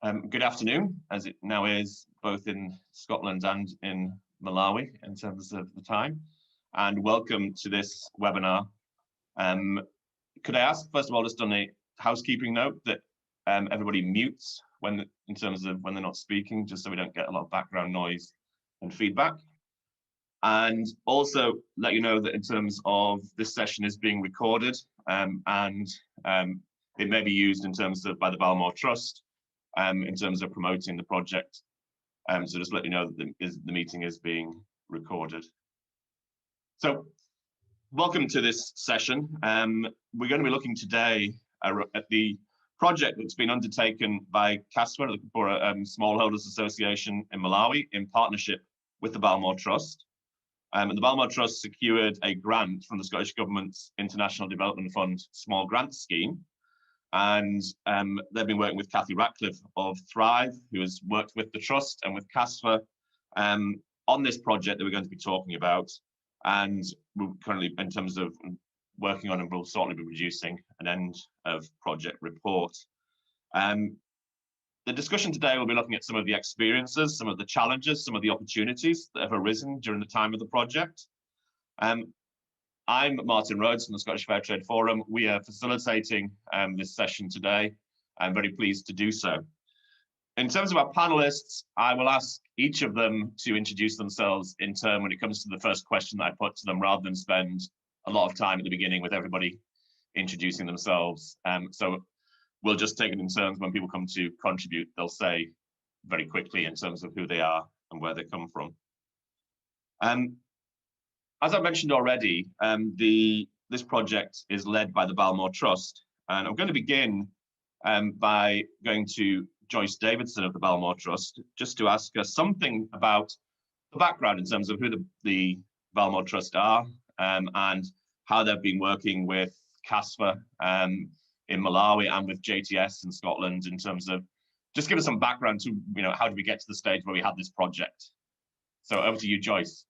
Good afternoon, as it now is both in Scotland and in Malawi in terms of the time, and welcome to this webinar. Could I ask, first of all, just on a housekeeping note, that everybody mutes when, in terms of when they're not speaking, just so we don't get a lot of background noise and feedback. And also let you know that in terms of this session is being recorded, and it may be used in terms of by the Balmore Trust in terms of promoting the project. So just let you know that the meeting is being recorded. So welcome to this session. We're going to be looking today at the project that's been undertaken by KASFA, for a Smallholders Association in Malawi, in partnership with the Balmore Trust. And the Balmore Trust secured a grant from the Scottish Government's International Development Fund Small Grants Scheme. And they've been working with Kathy Ratcliffe of Thrive, who has worked with the Trust and with KASFA on this project that we're going to be talking about. And we're currently, in terms of working on, and we'll certainly be producing an end of project report. The discussion today will be looking at some of the experiences, some of the challenges, some of the opportunities that have arisen during the time of the project. I'm Martin Rhodes from the Scottish Fair Trade Forum. We are facilitating this session today. I'm very pleased to do so. In terms of our panelists, I will ask each of them to introduce themselves in turn when it comes to the first question that I put to them, rather than spend a lot of time at the beginning with everybody introducing themselves. So we'll just take it in turns. When people come to contribute, they'll say very quickly in terms of who they are and where they come from. As I mentioned already, this project is led by the Balmore Trust, and I'm going to begin by going to Joyce Davidson of the Balmore Trust, just to ask her something about the background in terms of who the Balmore Trust are, and how they've been working with KASFA in Malawi and with JTS in Scotland, in terms of just give us some background to, how did we get to the stage where we had this project? So over to you, Joyce.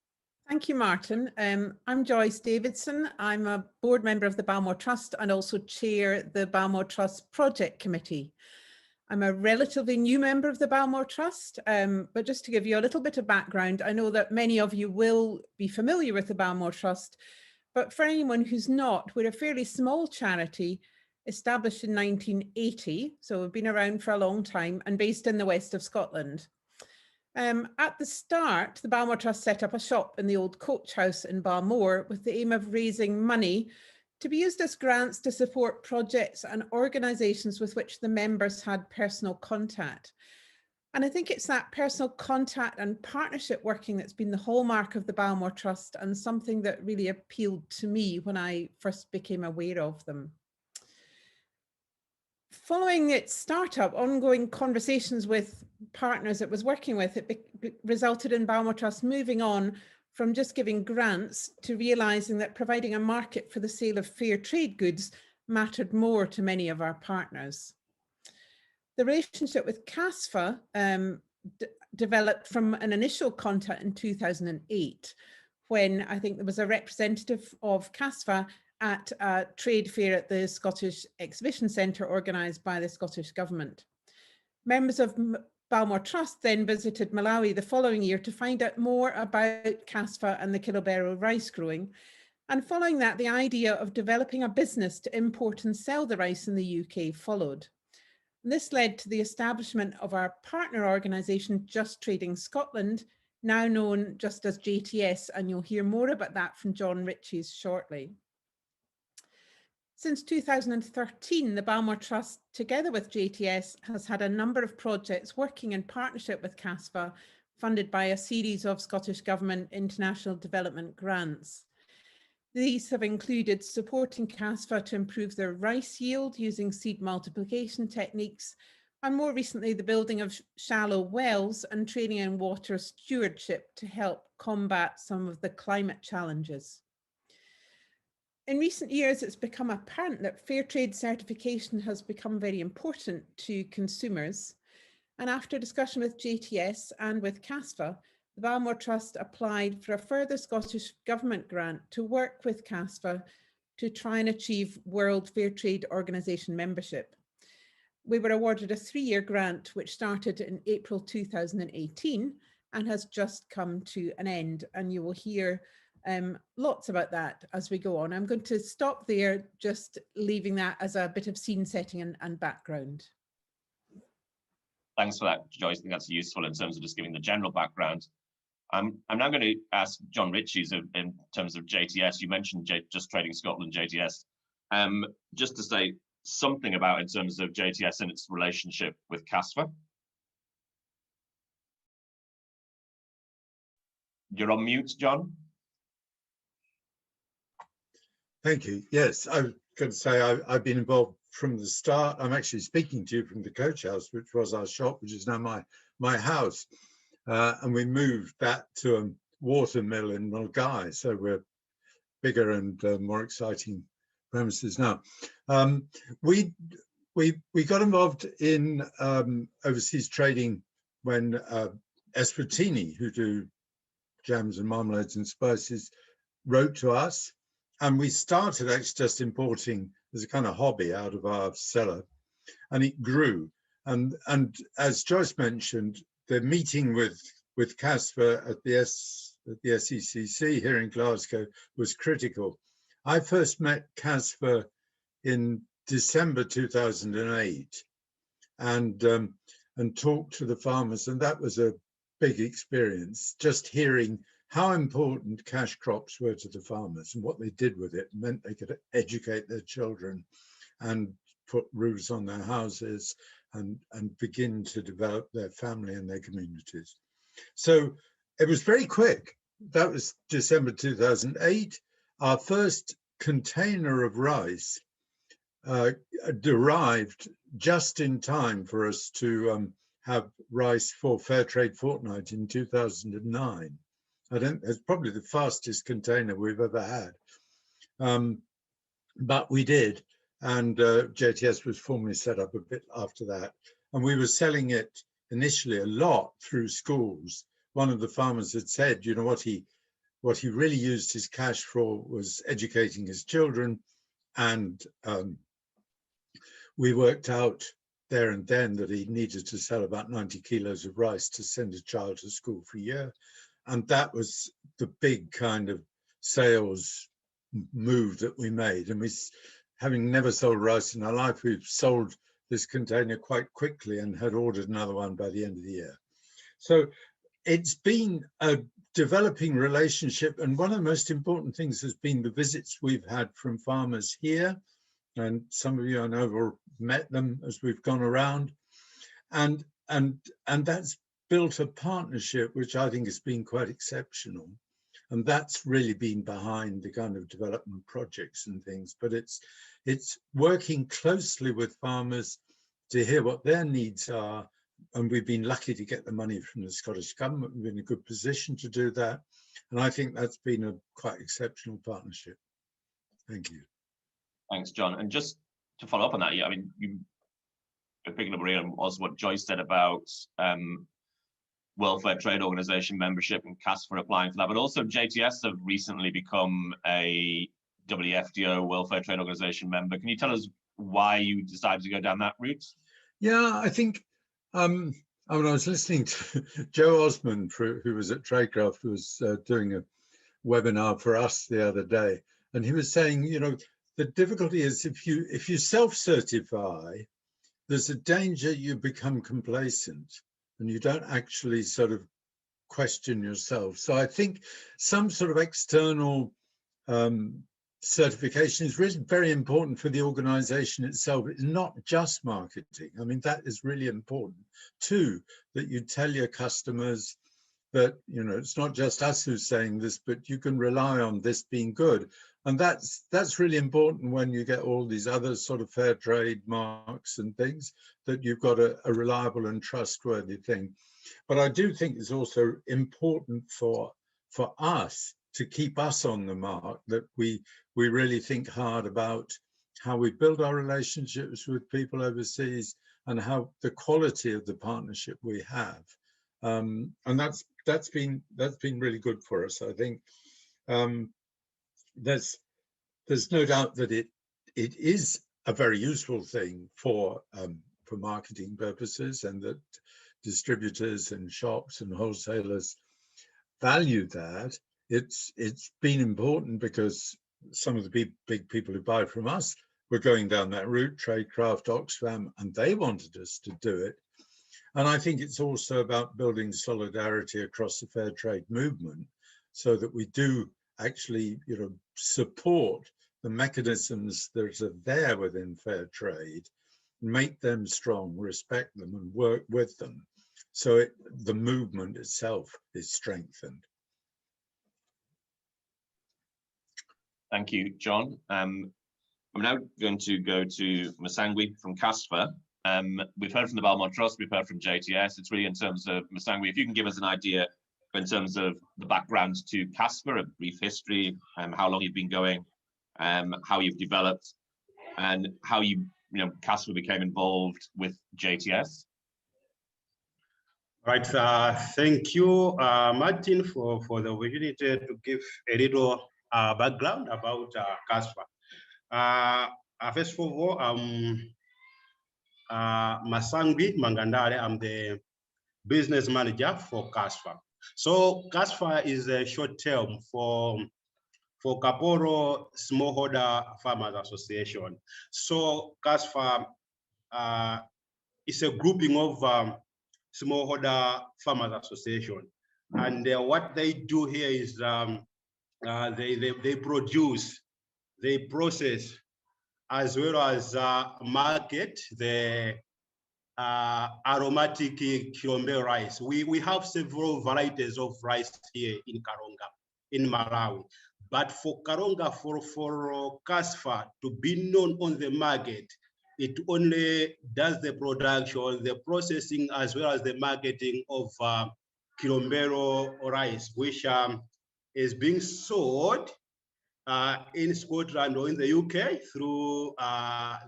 Thank you, Martin. I'm Joyce Davidson. I'm a board member of the Balmore Trust and also chair the Balmore Trust Project Committee. I'm a relatively new member of the Balmore Trust, but just to give you a little bit of background, I know that many of you will be familiar with the Balmore Trust, but for anyone who's not, we're a fairly small charity established in 1980, so we've been around for a long time and based in the west of Scotland. At the start, the Balmore Trust set up a shop in the old coach house in Balmore with the aim of raising money to be used as grants to support projects and organisations with which the members had personal contact. And I think it's that personal contact and partnership working that's been the hallmark of the Balmore Trust, and something that really appealed to me when I first became aware of them. Following its startup, ongoing conversations with partners it was working with, it resulted in Balmore Trust moving on from just giving grants to realising that providing a market for the sale of fair trade goods mattered more to many of our partners. The relationship with KASFA developed from an initial contact in 2008, when I think there was a representative of KASFA at a trade fair at the Scottish Exhibition Centre organised by the Scottish Government. Members of Balmore Trust then visited Malawi the following year to find out more about KASFA and the Killabero rice growing. And following that, the idea of developing a business to import and sell the rice in the UK followed. This led to the establishment of our partner organisation, Just Trading Scotland, now known just as JTS, and you'll hear more about that from John Ritchies shortly. Since 2013, the Balmore Trust, together with JTS, has had a number of projects working in partnership with KASFA, funded by a series of Scottish Government international development grants. These have included supporting KASFA to improve their rice yield using seed multiplication techniques, and more recently the building of shallow wells and training in water stewardship to help combat some of the climate challenges. In recent years, it's become apparent that fair trade certification has become very important to consumers. And after discussion with JTS and with KASFA, the Balmore Trust applied for a further Scottish Government grant to work with KASFA to try and achieve World Fair Trade Organization membership. we were awarded a 3-year grant, which started in April 2018 and has just come to an end. And you will hear lots about that as we go on. I'm going to stop there, just leaving that as a bit of scene setting and background. Thanks for that, Joyce. I think that's useful in terms of just giving the general background. I'm now going to ask John Ritchie's in terms of JTS. You mentioned Just Trading Scotland, JTS. Just to say something about in terms of JTS and its relationship with KASFA. You're on mute, John. Thank you. Yes, I was going to say I've been involved from the start. I'm actually speaking to you from the coach house, which was our shop, which is now my house. And we moved that to a water mill in Mulgai, so we're bigger and more exciting premises now. We got involved in overseas trading when Eswatini, who do jams and marmalades and spices, wrote to us, and we started actually just importing as a kind of hobby out of our cellar, and it grew. And as Joyce mentioned, the meeting with KASFA at the SECC here in Glasgow was critical. I first met KASFA in December 2008 and talked to the farmers, and that was a big experience, just hearing how important cash crops were to the farmers and what they did with it. It meant they could educate their children and put roofs on their houses and begin to develop their family and their communities. So it was very quick. That was December 2008. Our first container of rice arrived just in time for us to have rice for Fair Trade Fortnight in 2009. It's probably the fastest container we've ever had. But we did. And JTS was formally set up a bit after that. And we were selling it initially a lot through schools. One of the farmers had said, you know, what he really used his cash for was educating his children. And we worked out there and then that he needed to sell about 90 kilos of rice to send a child to school for a year. And that was the big kind of sales move that we made. And we, having never sold rice in our life, we've sold this container quite quickly and had ordered another one by the end of the year. So it's been a developing relationship. And one of the most important things has been the visits we've had from farmers here. And some of you I know have met them as we've gone around. And that's built a partnership which I think has been quite exceptional. And that's really been behind the kind of development projects and things. But it's working closely with farmers to hear what their needs are. And we've been lucky to get the money from the Scottish Government. We're in a good position to do that. And I think that's been a quite exceptional partnership. Thank you. Thanks, John. And just to follow up on that, I mean, picking up was what Joyce said about World Fair Trade Organization membership and KASFA applying for that, but also JTS have recently become a WFTO, World Fair Trade Organization member. Can you tell us why you decided to go down that route? Yeah, I think I was listening to Joe Osmond, who was at Tradecraft, who was doing a webinar for us the other day, and he was saying, you know, the difficulty is if you self-certify, there's a danger you become complacent and you don't actually sort of question yourself. So I think some sort of external certification is really very important for the organization itself. It's not just marketing. I mean, that is really important too, that you tell your customers that, you know, it's not just us who's saying this, but you can rely on this being good. And that's really important when you get all these other sort of fair trade marks and things, that you've got a reliable and trustworthy thing. But I do think it's also important for us to keep us on the mark, that we really think hard about how we build our relationships with people overseas and how the quality of the partnership we have. And that's been really good for us, I think. There's no doubt that it is a very useful thing for for marketing purposes, and that distributors and shops and wholesalers value that. It's been important because some of the big people who buy from us were going down that route, Tradecraft, Oxfam, and they wanted us to do it. And I think it's also about building solidarity across the fair trade movement so that we do actually, support the mechanisms that are there within fair trade, make them strong, respect them, and work with them. So the movement itself is strengthened. Thank you, John. I'm now going to go to Masangwi from KASFA. We've heard from the Balmoral Trust, we've heard from JTS. It's really in terms of, Masangwi, if you can give us an idea in terms of the background to KASFA, a brief history, how long you've been going, how you've developed, and how KASFA became involved with JTS. Right, thank you, Martin, for the opportunity to give a little background about KASFA. First of all, Masangwi Mangandale, I'm the business manager for KASFA. So KASFA is a short term for Kaporo Smallholder Farmers Association. So KASFA is a grouping of Smallholder Farmers Association, and what they do here is they produce, they process, as well as market the aromatic Kilombe rice. We have several varieties of rice here in Karonga, in Malawi. But for Karonga, for KASFA to be known on the market, it only does the production, the processing, as well as the marketing of Kilombero rice, which is being sold in Scotland or in the UK through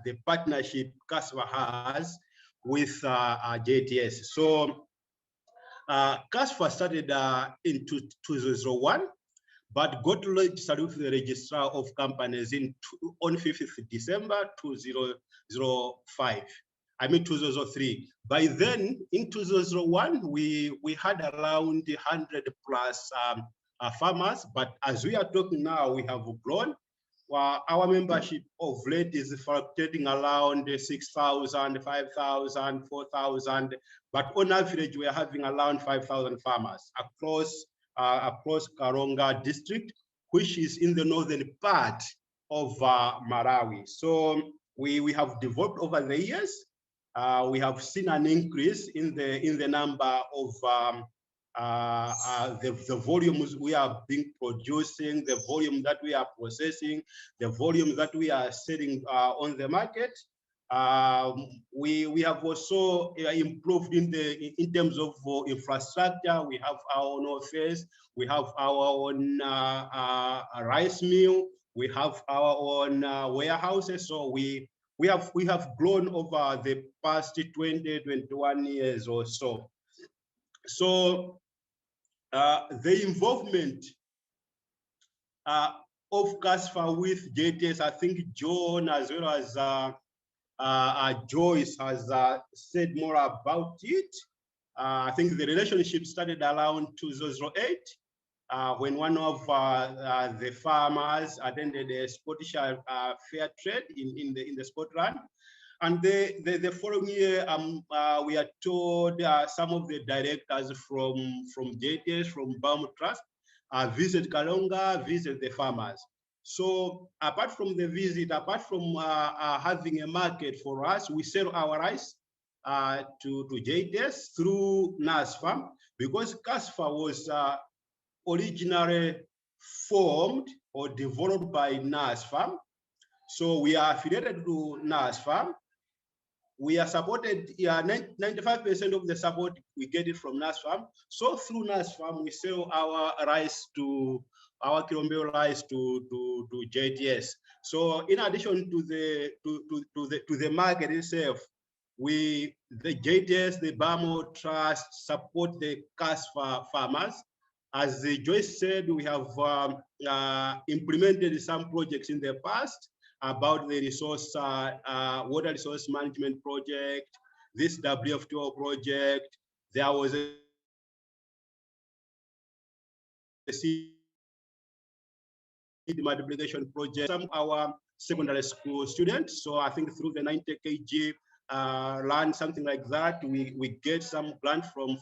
the partnership KASFA has with JTS. So KASFA started in 2001, but got registered with the registrar of companies on 5th December 2005. I mean 2003. By then, in 2001, we had around 100 plus farmers, but as we are talking now, we have grown. Our membership of late is fluctuating around 6,000, 5,000, 4,000, but on average, we are having around 5,000 farmers across Karonga district, which is in the northern part of Malawi. So we have developed over the years. We have seen an increase in the number of the volumes we are being producing, the volume that we are processing, the volume that we are selling on the market. We have also improved in terms of infrastructure. We have our own office, we have our own rice mill, we have our own warehouses. So we have grown over the past 20-21 years or so. So the involvement of KASFA with JTS, I think John as well as Joyce has said more about it. I think the relationship started around 2008 when one of the farmers attended a Scottish fair trade in the Scotland. And the following year, we are told some of the directors from JTS, from Balmoral Trust, visit Karonga, visit the farmers. So apart from the visit, apart from having a market for us, we sell our rice to JTS through NASFA, because KASFA was originally formed or developed by NASFA. So we are affiliated to NASFA. We are supported, 95% of the support we get it from NASFA. So through NASFA, we sell our rice our Kilombero rice to JTS. So in addition to the market itself, the JTS, the Balmoral Trust support the KASFA farmers. As Joyce said, we have implemented some projects in the past about the resource, water resource management project, this WFTO project. There was a seed multiplication project. Some of our secondary school students. So I think through the 90 kg land, something like that, we get some grant from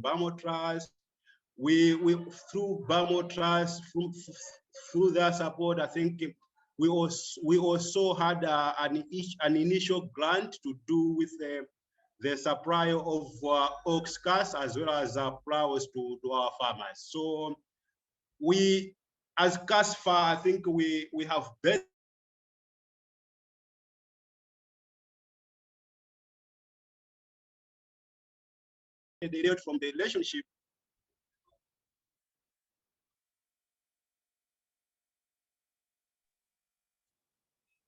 Bamo Trust. We through Bamo Trust, through their support, I think we also had an initial grant to do with the supply of ox cars as well as plows to our farmers. So we, as KASFA, I think we have benefited from the relationship.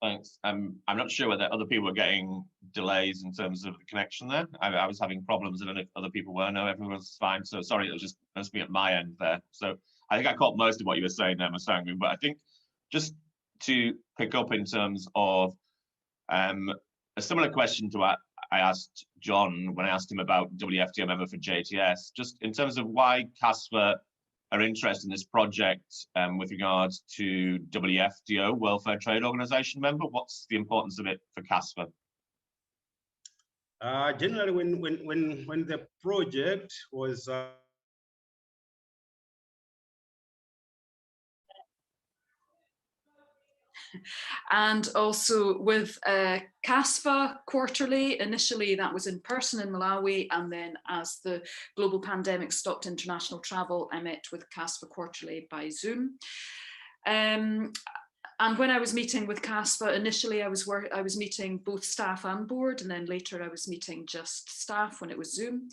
Thanks. I'm not sure whether other people were getting delays in terms of the connection there. I was having problems. I don't know if other people were. No, everyone's fine. So sorry, it was just must be at my end there. So I think I caught most of what you were saying there, Masangwi. But I think just to pick up in terms of a similar question to what I asked John when I asked him about WFTO member for JTS, just in terms of why KASFA are interested in this project with regards to WFTO, World Fair Trade Organization member. What's the importance of it for KASFA? Generally, when the project was and also with KASFA quarterly. Initially, that was in person in Malawi, and then as the global pandemic stopped international travel, I met with KASFA quarterly by Zoom. And when I was meeting with KASFA, initially I was meeting both staff and board, and then later I was meeting just staff when it was Zoom.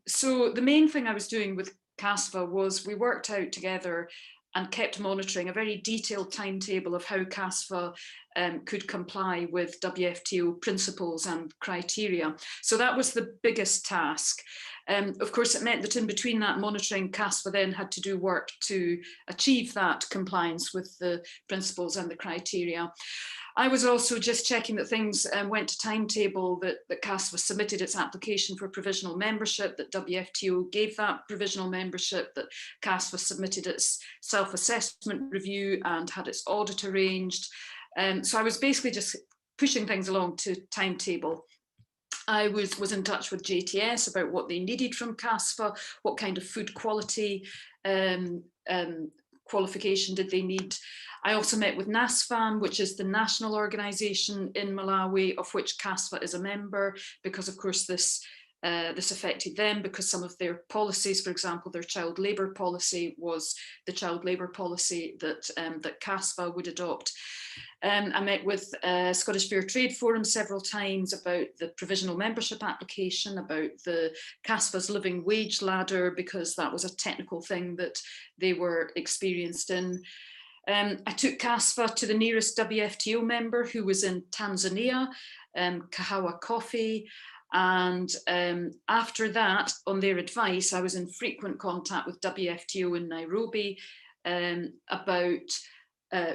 So the main thing I was doing with KASFA was we worked out together and kept monitoring a very detailed timetable of how KASFA could comply with WFTO principles and criteria. So that was the biggest task. Of course, it meant that in between that monitoring, KASFA then had to do work to achieve that compliance with the principles and the criteria. I was also just checking that things went to timetable, that KASFA submitted its application for provisional membership, that WFTO gave that provisional membership, that KASFA submitted its self-assessment review and had its audit arranged. So I was basically just pushing things along to timetable. I was in touch with JTS about what they needed from KASFA, what kind of food quality qualification did they need. I also met with NASFAM, which is the national organisation in Malawi, of which KASFA is a member, because of course this affected them, because some of their policies, for example, their child labour policy was the child labour policy that KASFA would adopt. I met with Scottish Fair Trade Forum several times about the provisional membership application, about the KASFA's living wage ladder, because that was a technical thing that they were experienced in. I took KASFA to the nearest WFTO member, who was in Tanzania, Kahawa Coffee. And after that, on their advice, I was in frequent contact with WFTO in Nairobi about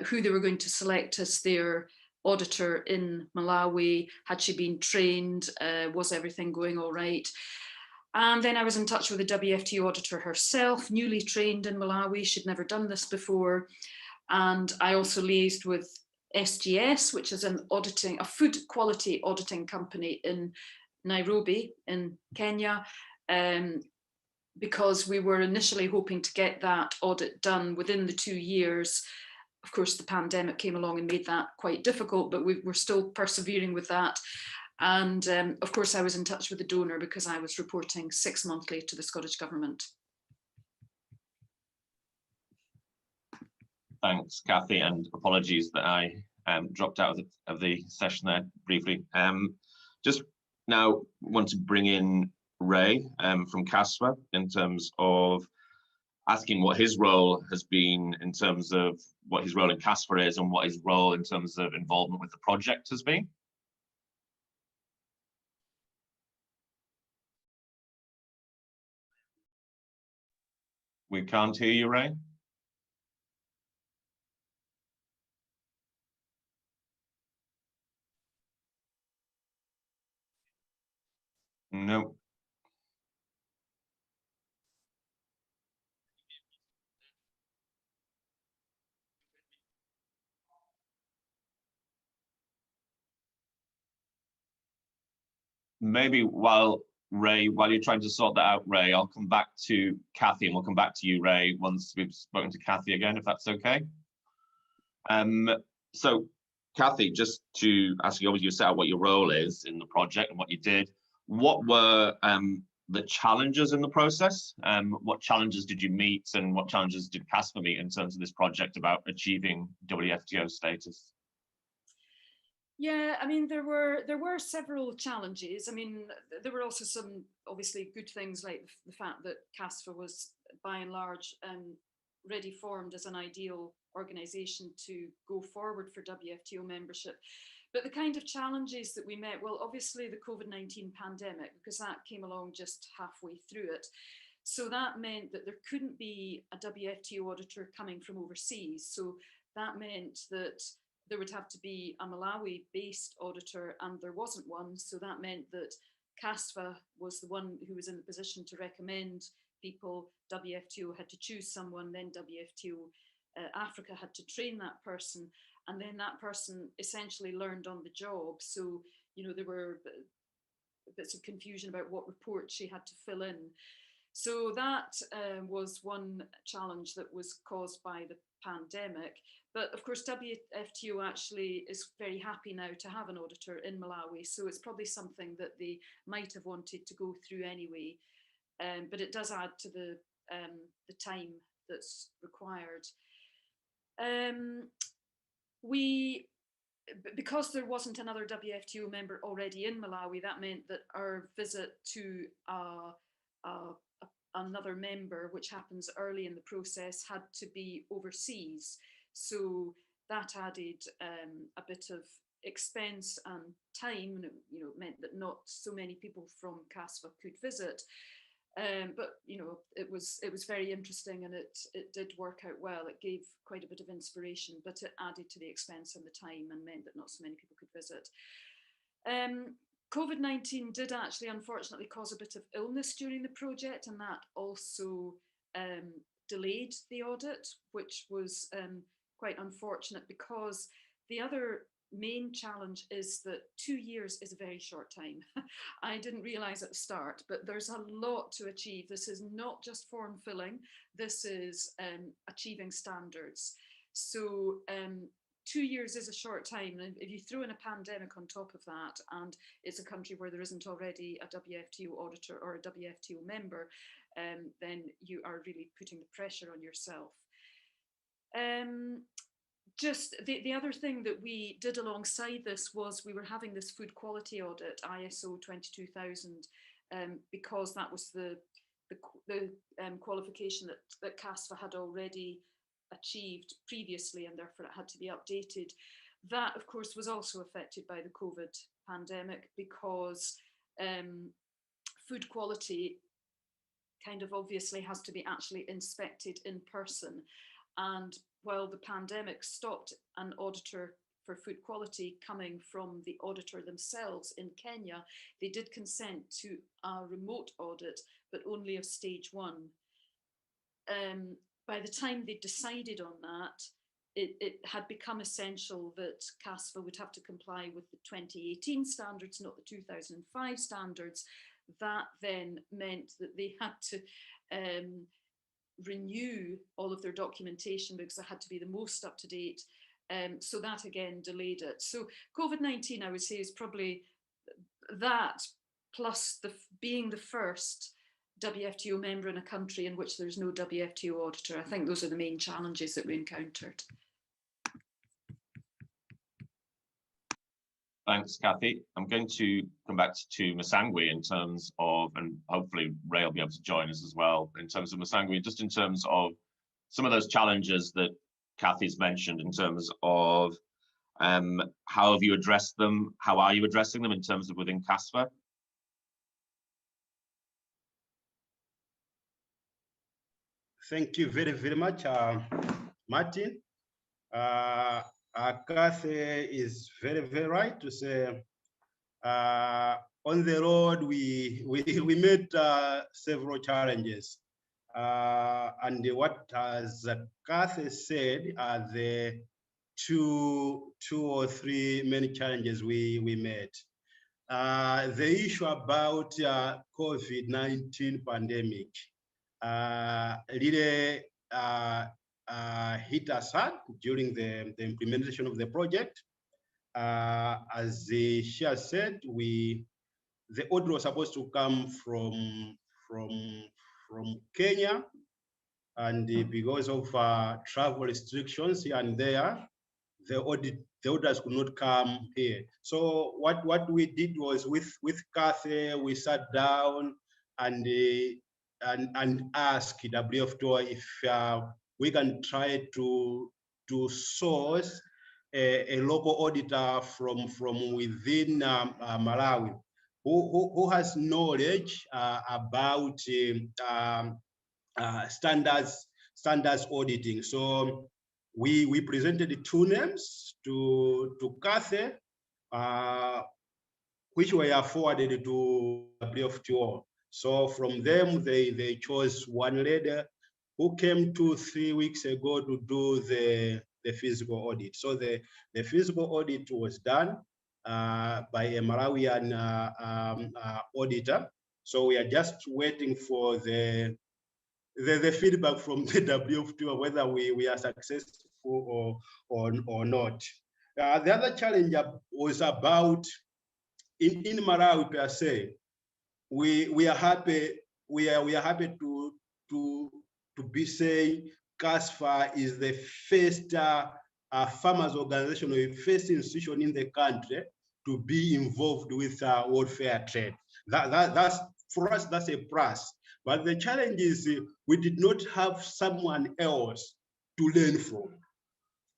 who they were going to select as their auditor in Malawi. Had she been trained? Was everything going all right? And then I was in touch with the WFTO auditor herself, newly trained in Malawi. She'd never done this before. And I also liaised with SGS, which is a food quality auditing company in Nairobi in Kenya, because we were initially hoping to get that audit done within the 2 years. Of course, the pandemic came along and made that quite difficult, but we're still persevering with that. And of course, I was in touch with the donor because I was reporting 6 monthly to the Scottish Government. Thanks, Kathy, and apologies that I dropped out of the session there briefly. Just now want to bring in Ray from KASFA in terms of asking what his role has been in terms of what his role in KASFA is and what his role in terms of involvement with the project has been. We can't hear you, Ray. No. Maybe while you're trying to sort that out, Ray, I'll come back to Kathy, and we'll come back to you, Ray, once we've spoken to Kathy again, if that's okay. So Kathy, just to ask you, obviously you set out what your role is in the project and what you did. What were the challenges in the process? What challenges did you meet, and what challenges did KASFA meet in terms of this project about achieving WFTO status? Yeah, I mean, there were several challenges. I mean, there were also some obviously good things, like the fact that KASFA was by and large ready formed as an ideal organisation to go forward for WFTO membership. But the kind of challenges that we met, well, obviously the COVID-19 pandemic, because that came along just halfway through it. So that meant that there couldn't be a WFTO auditor coming from overseas. So that meant that there would have to be a Malawi-based auditor, and there wasn't one. So that meant that KASFA was the one who was in the position to recommend people. WFTO had to choose someone, then WFTO Africa had to train that person, and then that person essentially learned on the job. So, you know, there were bits of confusion about what report she had to fill in. So that was one challenge that was caused by the pandemic. But of course, WFTO actually is very happy now to have an auditor in Malawi. So it's probably something that they might have wanted to go through anyway. But it does add to the time that's required. Because there wasn't another WFTO member already in Malawi, that meant that our visit to another member, which happens early in the process, had to be overseas. So that added a bit of expense and time, and it meant that not so many people from KASFA could visit. But it was very interesting, and it did work out well. It gave quite a bit of inspiration, but it added to the expense and the time and meant that not so many people could visit. COVID-19 did actually unfortunately cause a bit of illness during the project, and that also delayed the audit, which was quite unfortunate, because the other main challenge is that 2 years is a very short time. I didn't realize at the start, but there's a lot to achieve. This is not just form filling, this is achieving standards. So 2 years is a short time, and if you throw in a pandemic on top of that, and it's a country where there isn't already a WFTO auditor or a WFTO member, then you are really putting the pressure on yourself. Just the other thing that we did alongside this was we were having this food quality audit, ISO 22000, because that was the qualification that KASFA had already achieved previously, and therefore it had to be updated. That, of course, was also affected by the COVID pandemic, because food quality kind of obviously has to be actually inspected in person. And while the pandemic stopped an auditor for food quality coming from the auditor themselves in Kenya, they did consent to a remote audit, but only of stage 1. By the time they decided on that, it had become essential that KASFA would have to comply with the 2018 standards, not the 2005 standards. That then meant that they had to renew all of their documentation, because it had to be the most up to date. So that again delayed it. So COVID-19, I would say, is probably that, plus being the first WFTO member in a country in which there's no WFTO auditor. I think those are the main challenges that we encountered. Thanks, Kathy. I'm going to come back to Masangwi in terms of, and hopefully Ray will be able to join us as well, in terms of Masangwi, just in terms of some of those challenges that Kathy's mentioned, in terms of how have you addressed them? How are you addressing them in terms of within KASFA? Thank you very, very much, Martin. Kathy is very, very right to say on the road, we met several challenges. And what has Kathy said are the two or three main challenges we met. The issue about COVID-19 pandemic really hit us hard during the implementation of the project. As she has said, the order was supposed to come from Kenya, and because of travel restrictions here and there, the orders could not come here. So what we did was with Kathy, we sat down and asked WFTO if we can try to source a local auditor from within Malawi who has knowledge about standards auditing. So we presented two names to Kathy, which were forwarded to WFTO. So from them, they chose one lady who came 2-3 weeks ago to do the physical audit. So the physical audit was done by a Malawian auditor. So we are just waiting for the feedback from the WFTO whether we are successful or not. The other challenge was about in Malawi per se. We are happy to be saying KASFA is the first farmers organization or the first institution in the country to be involved with World Fair trade. That's for us, that's a plus. But the challenge is we did not have someone else to learn from,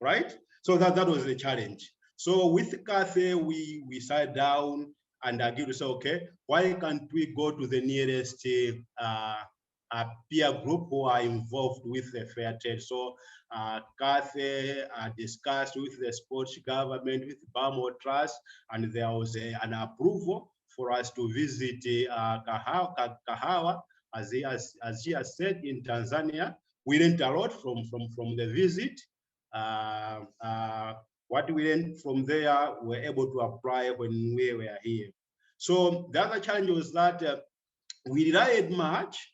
right? So that was the challenge. So with Kathy, we sat down and agreed to say, okay, why can't we go to the nearest peer group who are involved with the fair trade? So Kathy discussed with the Scottish government, with Bamo Trust, and there was an approval for us to visit Kahawa. As he has said, in Tanzania. We learned a lot from the visit. What we learned from there, we were able to apply when we were here. So the other challenge was that we relied much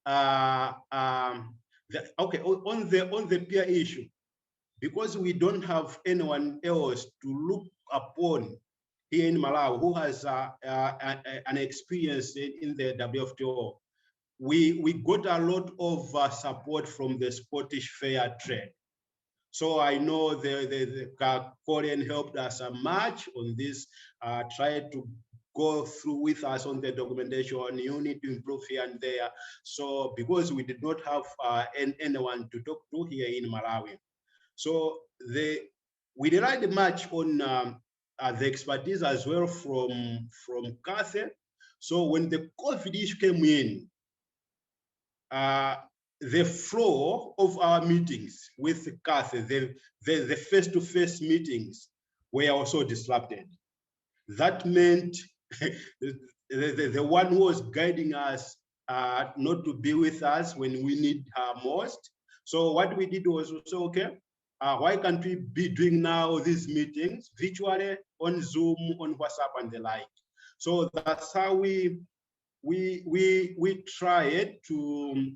on the peer issue, because we don't have anyone else to look upon here in Malawi who has an experience in the WFTO. We got a lot of support from the Scottish fair trade. So I know the Korean helped us much on this, tried to go through with us on the documentation. You need to improve here and there. So because we did not have anyone to talk to here in Malawi. So we relied much on the expertise as well from Kathy. So when the COVID issue came in, the flow of our meetings with Kathy, the face-to-face meetings were also disrupted. That meant the one who was guiding us not to be with us when we need her most. So what we did was also, okay, why can't we be doing now these meetings virtually on Zoom, on WhatsApp and the like? So that's how we tried to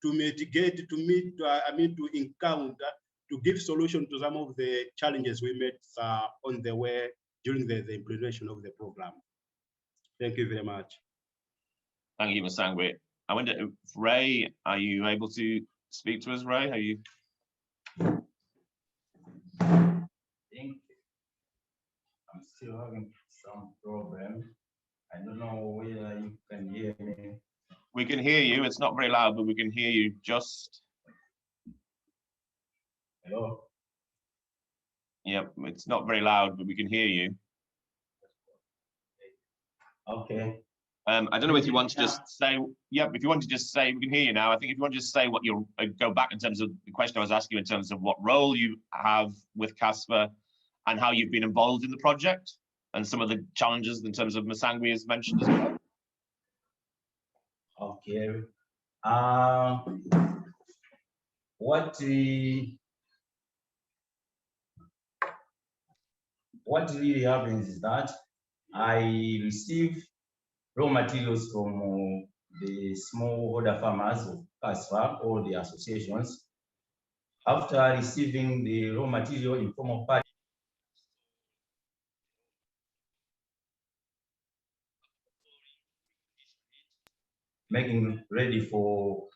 mitigate, to encounter, to give solution to some of the challenges we met on the way during the implementation of the program. Thank you very much. Thank you, Masangwe. I wonder, Ray, are you able to speak to us, Ray? Are you? I'm still having some problem. I don't know whether you can hear me. We can hear you. It's not very loud, but we can hear you just. Hello? Yep, it's not very loud, but we can hear you. Okay. I don't know if you want to just say, yep, if you want to just say, we can hear you now. I think if you want to just say what you're, go back in terms of the question I was asking you in terms of what role you have with KASFA and how you've been involved in the project. and some of the challenges in terms of Masangwi has mentioned as well? Okay. What really happens is that I receive raw materials from the smallholder farmers of KASFA or the associations. After receiving the raw material in form of paddy, making ready for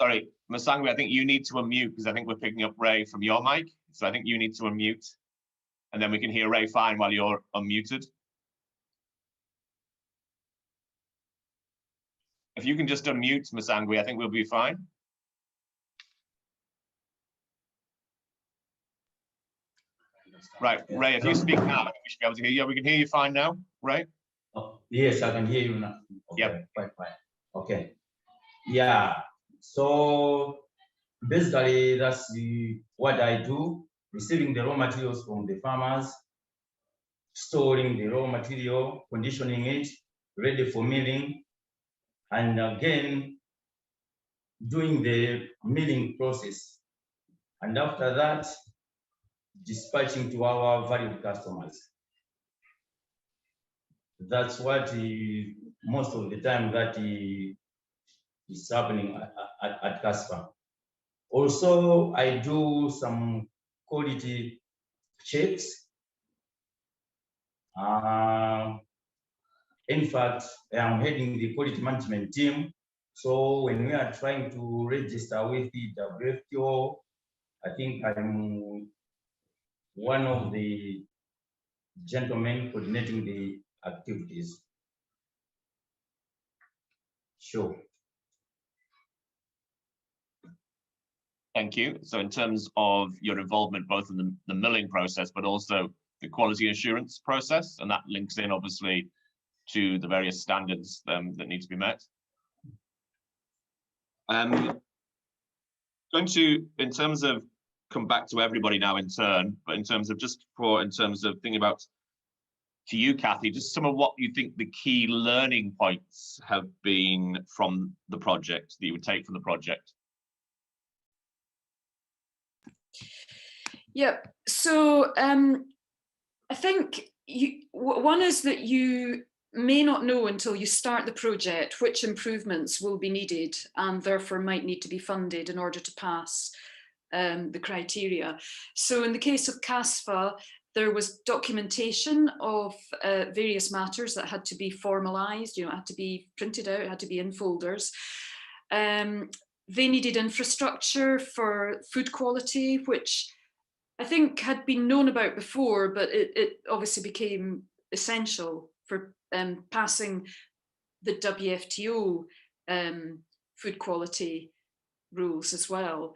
Sorry, Masangwi, I think you need to unmute because I think we're picking up Ray from your mic. So I think you need to unmute and then we can hear Ray fine while you're unmuted. If you can just unmute Masangwi, I think we'll be fine. Right, Ray, if you speak now, I think we should be able to hear you. We can hear you fine now, Ray? Oh, yes, I can hear you now. Okay, yep. Quite fine. Okay. Yeah. So basically, that's what I do, receiving the raw materials from the farmers, storing the raw material, conditioning it, ready for milling, and again, doing the milling process. And after that, dispatching to our valued customers. That's what most of the time that is happening at KASFA. Also, I do some quality checks. In fact, I'm heading the quality management team. So when we are trying to register with the WFTO, I think I'm one of the gentlemen coordinating the activities. Sure. Thank you. So in terms of your involvement both in the milling process, but also the quality assurance process, and that links in obviously to the various standards that need to be met. Going to, in terms of, come back to everybody now in turn, but in terms of thinking about to you, Kathy, just some of what you think the key learning points have been from the project that you would take from the project. Yep. So I think one is that you may not know until you start the project which improvements will be needed and therefore might need to be funded in order to pass the criteria. So in the case of KASFA, there was documentation of various matters that had to be formalized, you know, it had to be printed out, it had to be in folders. They needed infrastructure for food quality, which I think had been known about before, but it obviously became essential for passing the WFTO food quality rules as well.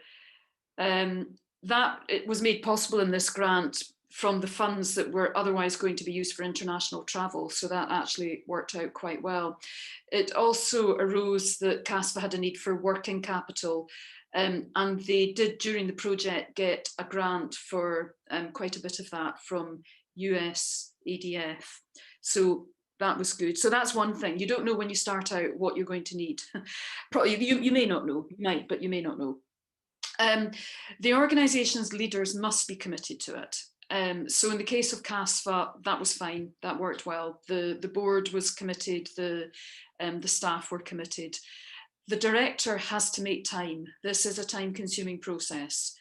That it was made possible in this grant from the funds that were otherwise going to be used for international travel. So that actually worked out quite well. It also arose that KASFA had a need for working capital. And they did during the project get a grant for quite a bit of that from US ADF. So that was good. So that's one thing. You don't know when you start out what you're going to need. Probably you may not know, you might, but you may not know. The organisation's leaders must be committed to it. So in the case of KASFA, that was fine, that worked well. The board was committed, the staff were committed. The director has to make time. This is a time-consuming process.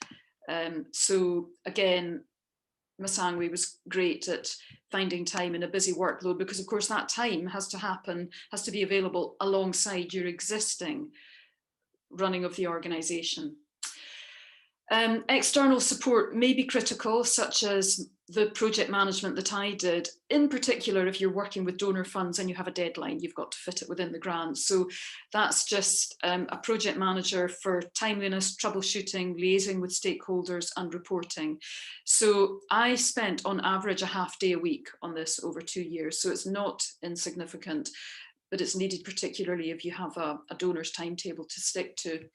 So again, Masangwi was great at finding time in a busy workload because of course that time has to happen, has to be available alongside your existing running of the organisation. External support may be critical, such as the project management that I did, in particular if you're working with donor funds and you have a deadline, you've got to fit it within the grant. So that's just a project manager for timeliness, troubleshooting, liaising with stakeholders and reporting. So I spent on average a half day a week on this over 2 years. So it's not insignificant, but it's needed particularly if you have a donor's timetable to stick to.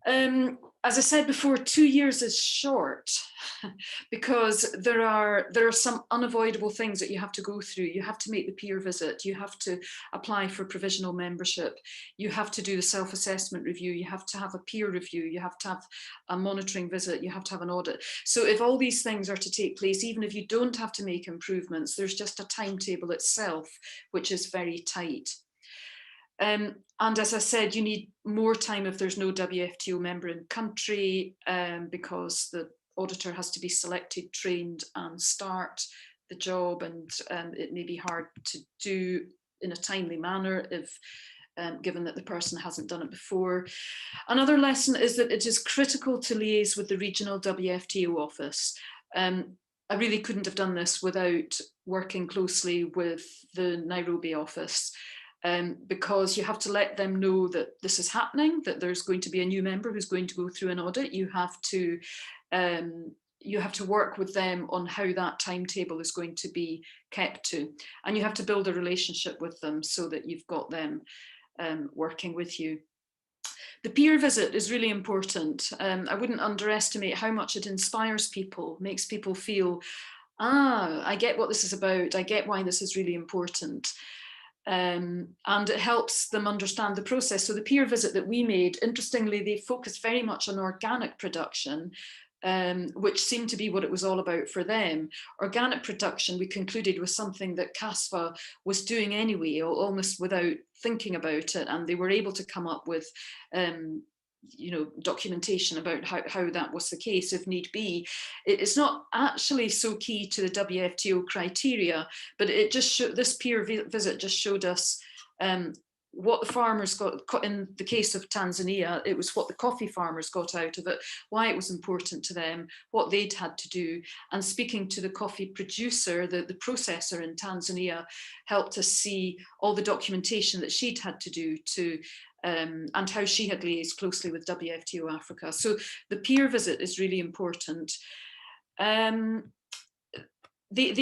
As I said before, 2 years is short because there are some unavoidable things that you have to go through. You have to make the peer visit, you have to apply for provisional membership, you have to do the self-assessment review, you have to have a peer review, you have to have a monitoring visit, you have to have an audit. So if all these things are to take place, even if you don't have to make improvements, there's just a timetable itself which is very tight. And as I said, you need more time if there's no WFTO member in country, because the auditor has to be selected, trained and start the job, and it may be hard to do in a timely manner if given that the person hasn't done it before. Another lesson is that it is critical to liaise with the regional WFTO office. I really couldn't have done this without working closely with the Nairobi office. Because you have to let them know that this is happening, that there's going to be a new member who's going to go through an audit. You have to work with them on how that timetable is going to be kept to, and you have to build a relationship with them so that you've got them working with you. The peer visit is really important. I wouldn't underestimate how much it inspires people, makes people feel, I get what this is about, I get why this is really important. And it helps them understand the process. So the peer visit that we made, interestingly, they focused very much on organic production, which seemed to be what it was all about for them. Organic production, we concluded, was something that KASFA was doing anyway, almost without thinking about it, and they were able to come up with documentation about how that was the case if need be. It's not actually so key to the WFTO criteria, but it just this peer visit just showed us what the farmers got. In the case of Tanzania, it was what the coffee farmers got out of it, why it was important to them, what they'd had to do. And speaking to the coffee producer, the processor in Tanzania, helped us see all the documentation that she'd had to do to and how she had liaised closely with WFTO Africa. So the peer visit is really important. The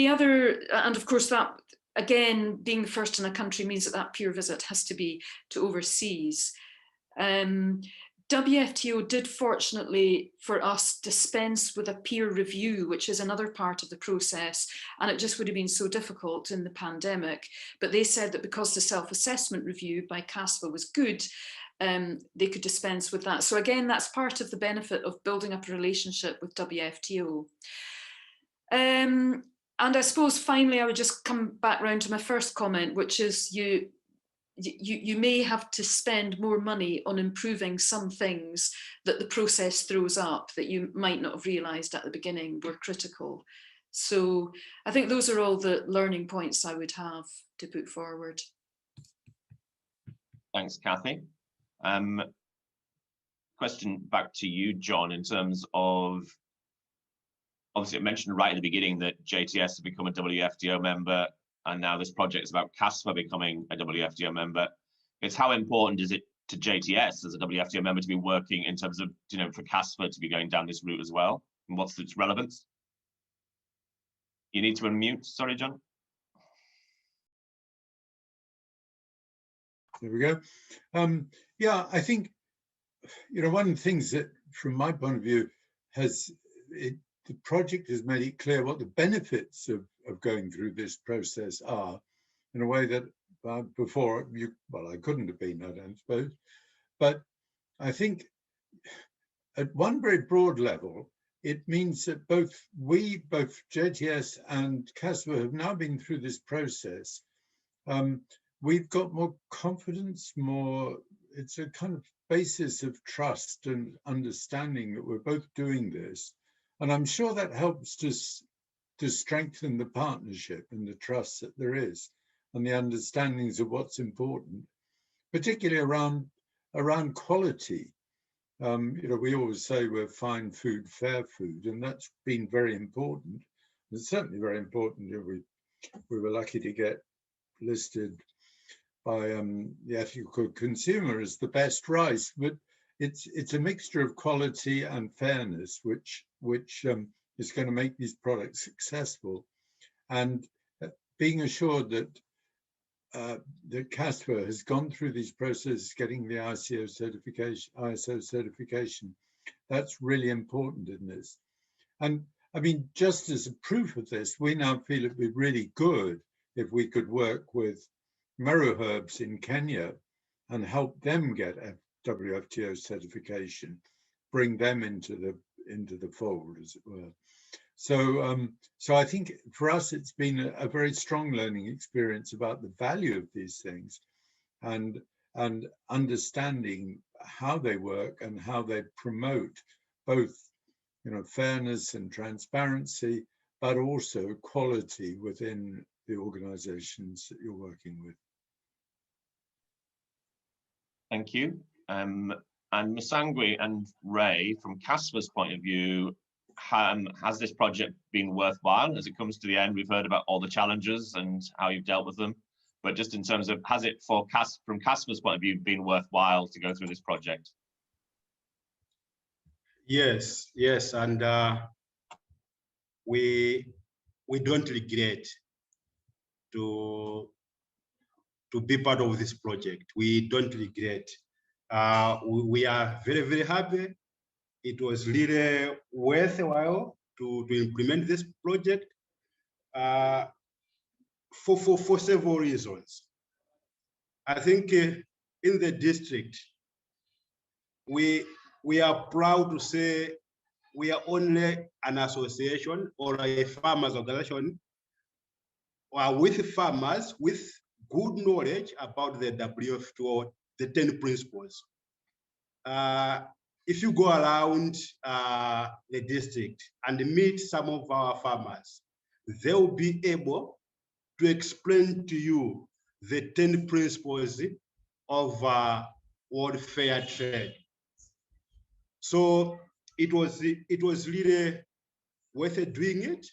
other, and of course that, again, being the first in a country means that peer visit has to be to overseas. WFTO did, fortunately for us, dispense with a peer review, which is another part of the process, and it just would have been so difficult in the pandemic. But they said that because the self-assessment review by KASFA was good, they could dispense with that. So again, that's part of the benefit of building up a relationship with WFTO. And I suppose finally, I would just come back round to my first comment, which is you may have to spend more money on improving some things that the process throws up that you might not have realised at the beginning were critical. So I think those are all the learning points I would have to put forward. Thanks, Kathy. Question back to you, John, in terms of, obviously I mentioned right at the beginning that JTS has become a WFTO member, and now this project is about KASFA becoming a WFTO member. It's how important is it to JTS as a WFTO member to be working in terms of, for KASFA to be going down this route as well? And what's its relevance? You need to unmute, sorry, John. There we go. Yeah, I think, one of the things that, from my point of view, the project has made it clear what the benefits of going through this process are in a way that before I couldn't have been, I don't suppose. But I think at one very broad level, it means that both JTS and KASFA have now been through this process. We've got more confidence, it's a kind of basis of trust and understanding that we're both doing this. And I'm sure that helps to strengthen the partnership and the trust that there is and the understandings of what's important, particularly around quality. We always say we're fine food, fair food, and that's been very important. It's certainly very important. We were lucky to get listed by the Ethical Consumer as the best rice, but it's a mixture of quality and fairness, which is going to make these products successful. And being assured that that KASFA has gone through these processes, getting the ISO certification. That's really important in this. And I mean, just as a proof of this, we now feel it'd be really good if we could work with Meru Herbs in Kenya and help them get a WFTO certification, bring them into the fold, as it were. So I think for us, it's been a very strong learning experience about the value of these things and understanding how they work and how they promote both, you know, fairness and transparency, but also quality within the organizations that you're working with. Thank you. And Msangwe and Ray, from KASFA's point of view, has this project been worthwhile? As it comes to the end, we've heard about all the challenges and how you've dealt with them. But just in terms of, has it from KASFA's point of view been worthwhile to go through this project? Yes, and we don't regret to be part of this project. We don't regret. We are very, very happy. It was really worthwhile to implement this project for several reasons. I think in the district, we are proud to say we are only an association or a farmers organization with farmers with good knowledge about the WFTO, the 10 principles. If you go around the district and meet some of our farmers, they'll be able to explain to you the 10 principles of world fair trade. So it was really worth doing it,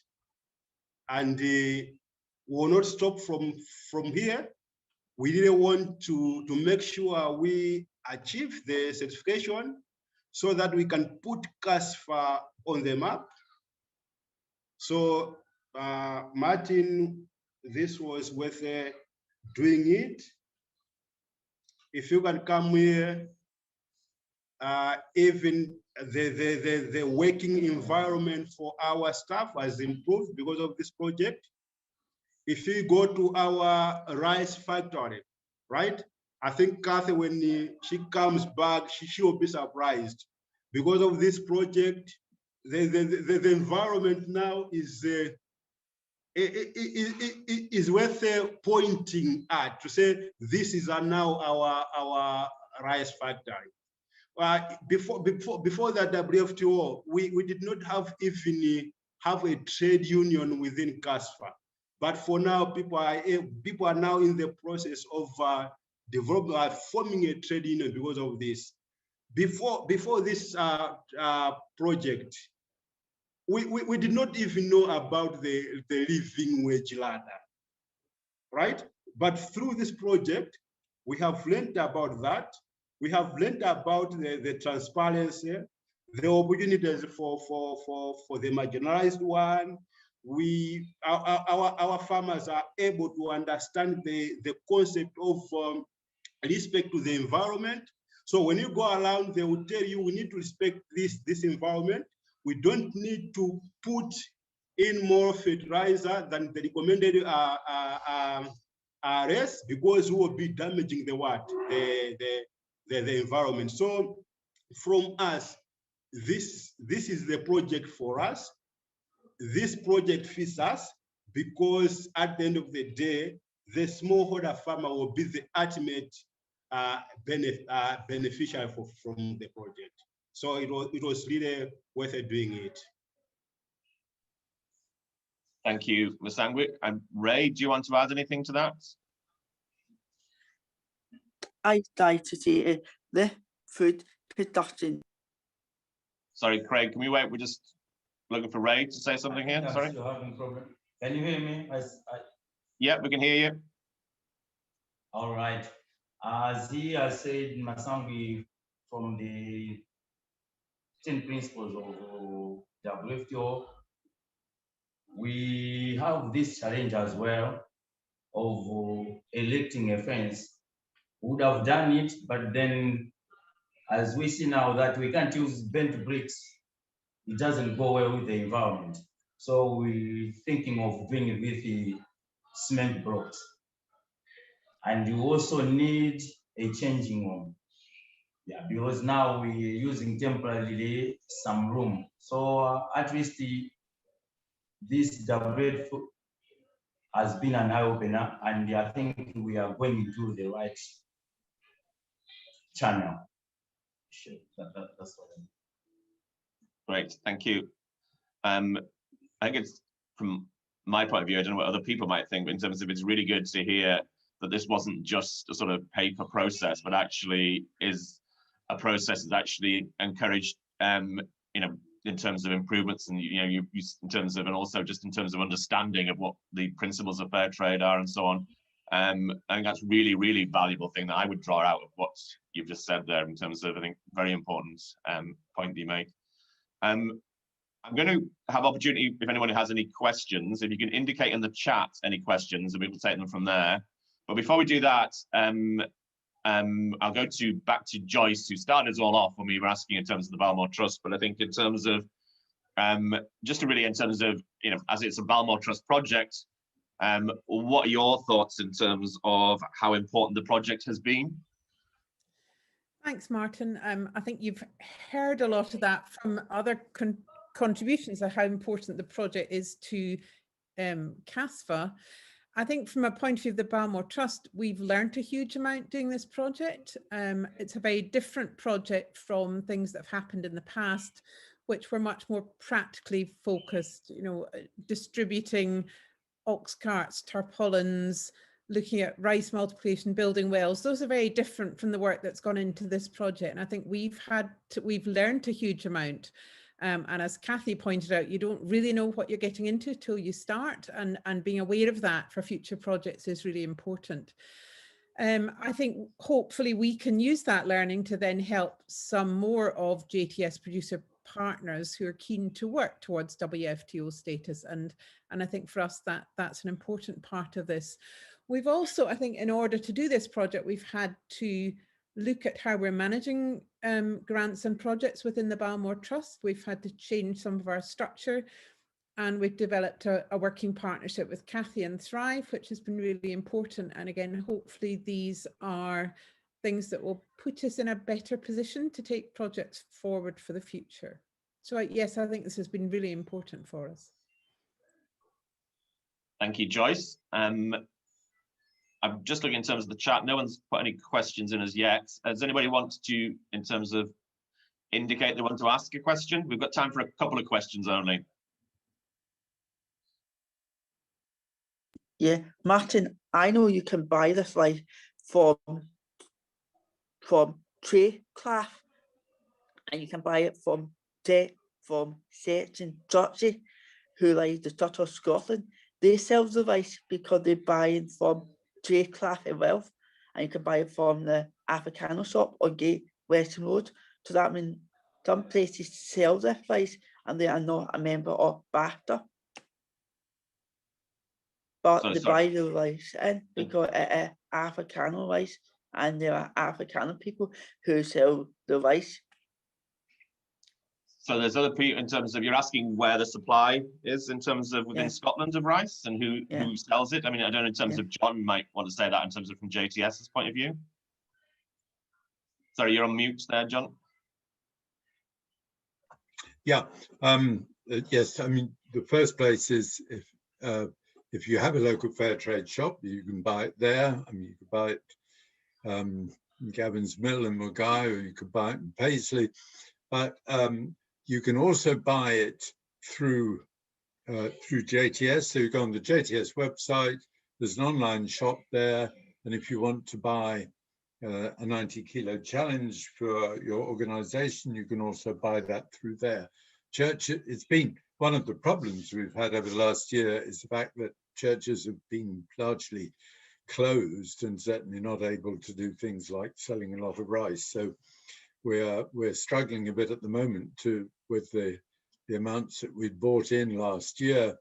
and we will not stop from here. We really want to make sure we achieve the certification so that we can put KASFA on the map. So Martin, this was worth doing it. If you can come here, even the working environment for our staff has improved because of this project. If you go to our rice factory, right? I think Kathy, when she comes back, she will be surprised. Because of this project, the environment now is worth pointing at to say this is now our rice factory. Before the WFTO, we did not even have a trade union within KASFA. But for now, people are now in the process of forming a trade union because of this. Before this project, we did not even know about the living wage ladder, right? But through this project, we have learned about that. We have learned about the transparency, the opportunities for the marginalized one. Our farmers are able to understand the concept of respect to the environment. So when you go around, they will tell you we need to respect this environment. We don't need to put in more fertilizer than the recommended RS because we will be damaging the environment. So from us, this is the project for us. This project fits us because at the end of the day, the smallholder farmer will be the ultimate beneficiary from the project. So it was really worth doing it. Thank you, Msangwe. And Ray, do you want to add anything to that? I'd like to see the food production. Sorry, Craig, can we wait? We're just looking for Ray to say something here. Sorry. Still having problem. Can you hear me? Yeah, we can hear you. All right. As he has said, Msangwe, from the 10 principles of WFTO, we have this challenge as well of erecting a fence, would have done it, but then as we see now that we can't use bent bricks, it doesn't go well with the environment. So we're thinking of doing it with the cement blocks. And you also need a changing room. Yeah, because now we're using temporarily some room. So at least this WFTO has been an eye-opener, and I think we are going into the right channel. Sure. That's what I mean. Great, thank you. I think it's, from my point of view, I don't know what other people might think, but in terms of, it's really good to hear that this wasn't just a sort of paper process, but actually is a process that's actually encouraged, you know, in terms of improvements, and you know, in terms of, and also just in terms of understanding of what the principles of fair trade are and so on. I think that's really, really valuable thing that I would draw out of what you've just said there, in terms of, I think, very important point that you make. I'm going to have opportunity, if anyone has any questions, if you can indicate in the chat any questions, and we will take them from there. But before we do that, I'll go back to Joyce, who started us all off when we were asking in terms of the Balmore Trust. But I think in terms of, just to really, in terms of, you know, as it's a Balmore Trust project, what are your thoughts in terms of how important the project has been? Thanks, Martin. I think you've heard a lot of that from other contributions of how important the project is to KASFA. I think from a point of view of the Balmore Trust, we've learned a huge amount doing this project. It's a very different project from things that have happened in the past, which were much more practically focused, you know, distributing ox carts, tarpaulins, looking at rice multiplication, building wells. Those are very different from the work that's gone into this project. And I think we've learned a huge amount. And as Kathy pointed out, you don't really know what you're getting into till you start, and being aware of that for future projects is really important. I think hopefully we can use that learning to then help some more of JTS producer partners who are keen to work towards WFTO status. And I think for us that's an important part of this. We've also, I think, in order to do this project, we've had to look at how we're managing grants and projects within the Balmore Trust. We've had to change some of our structure, and we've developed a working partnership with Kathy and Thrive, which has been really important. And again, hopefully these are things that will put us in a better position to take projects forward for the future. So yes, I think this has been really important for us. Thank you, Joyce. I'm just looking in terms of the chat. No one's put any questions in as yet. Does anybody want to, in terms of, indicate they want to ask a question? We've got time for a couple of questions only. Yeah, Martin, I know you can buy this like from Trade Craft, and you can buy it from Sets and Churchy, who like the Church of Scotland. They sell the rice because they're buying from Trade Craft and Wealth, and you can buy it from the Africano shop on Gate Western Road. So that means some places sell this rice and they are not a member of BAFTA. But they buy the rice in because it is Africano rice, and there are Africano people who sell the rice. So there's other people, in terms of, you're asking where the supply is in terms of within Scotland of rice, and who sells it. I mean, I don't know, in terms of, John might want to say that in terms of from JTS's point of view. Sorry, you're on mute there, John. Yeah, yes, I mean, the first place is if you have a local fair trade shop, you can buy it there. I mean, you could buy it in Gavin's Mill in Mulgai, or you could buy it in Paisley, but you can also buy it through JTS. So you go on the JTS website, there's an online shop there, and if you want to buy a 90 kilo challenge for your organization, you can also buy that through there. It's been one of the problems we've had over the last year is the fact that churches have been largely closed and certainly not able to do things like selling a lot of rice. So we're struggling a bit at the moment with the amounts that we'd bought in last year,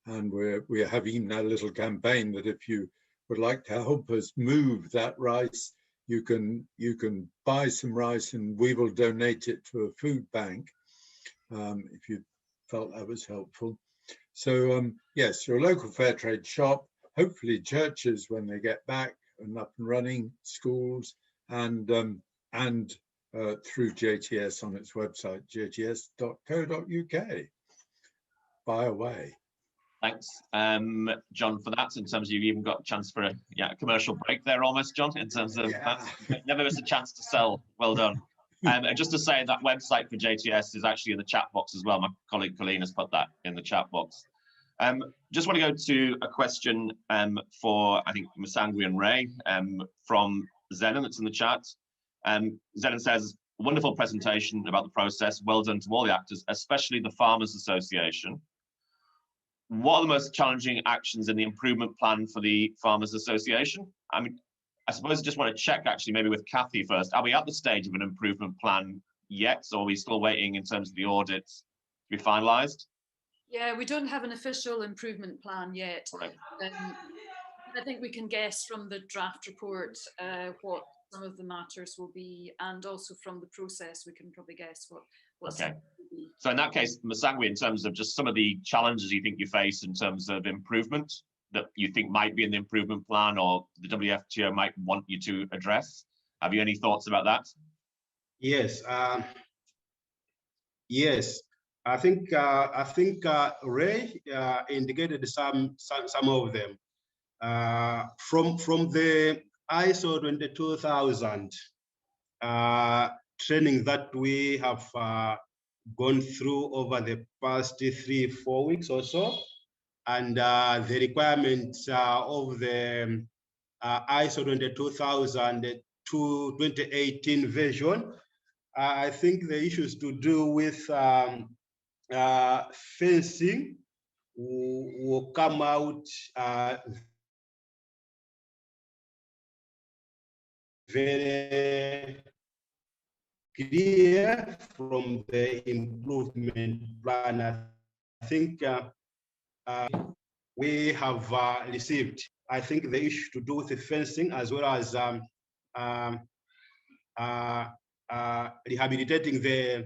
and we have even a little campaign that if you would like to help us move that rice, you can buy some rice and we will donate it to a food bank, if you felt that was helpful. So yes, your local fair trade shop, hopefully churches when they get back and up and running, schools, and through JTS on its website, jts.co.uk. Buy away. Thanks, John, for that. In terms of, you've even got a chance for a commercial break there almost, John, in terms of that. Never miss a chance to sell. Well done. And just to say, that website for JTS is actually in the chat box as well. My colleague Colleen has put that in the chat box. Just want to go to a question for, I think, Masangwi and Ray from Zenon that's in the chat. Zenon says, wonderful presentation about the process. Well done to all the actors, especially the Farmers Association. What are the most challenging actions in the improvement plan for the Farmers Association? I mean, I suppose I just want to check actually maybe with Kathy first. Are we at the stage of an improvement plan yet? Or are we still waiting in terms of the audits to be finalised? Yeah, we don't have an official improvement plan yet. Right. I think we can guess from the draft report what some of the matters will be, and also from the process we can probably guess what okay. So in that case, Masangwi, in terms of just some of the challenges you think you face in terms of improvement that you think might be in the improvement plan or the WFTO might want you to address, have you any thoughts about that? Yes. Yes. I think Ray indicated some of them. From the ISO 22000 training that we have gone through over the past 3-4 weeks or so, and the requirements of the ISO 22000 to 2018 version. I think the issues to do with fencing will come out very clear from the improvement plan. I think we have received, I think, the issue to do with the fencing as well as rehabilitating the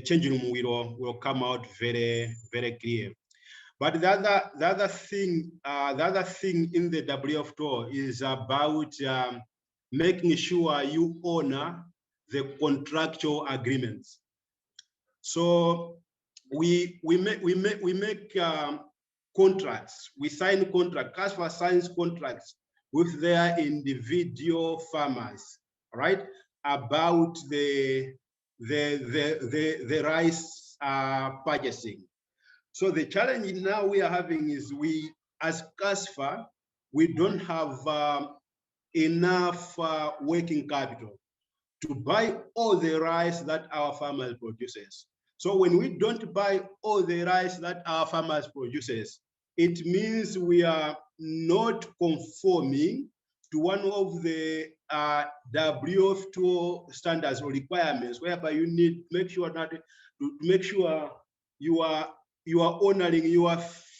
changing room will come out very, very clear. But the other thing in the WFTO is about making sure you honor the contractual agreements. So we make contracts. We sign contracts. KASFA signs contracts with their individual farmers, right? About the rice purchasing. So the challenge now we are having is we, as KASFA, we don't have enough working capital to buy all the rice that our farmers produces. So when we don't buy all the rice that our farmers produces, it means we are not conforming to one of the WFTO standards or requirements, whereby you need to make sure that you are honoring your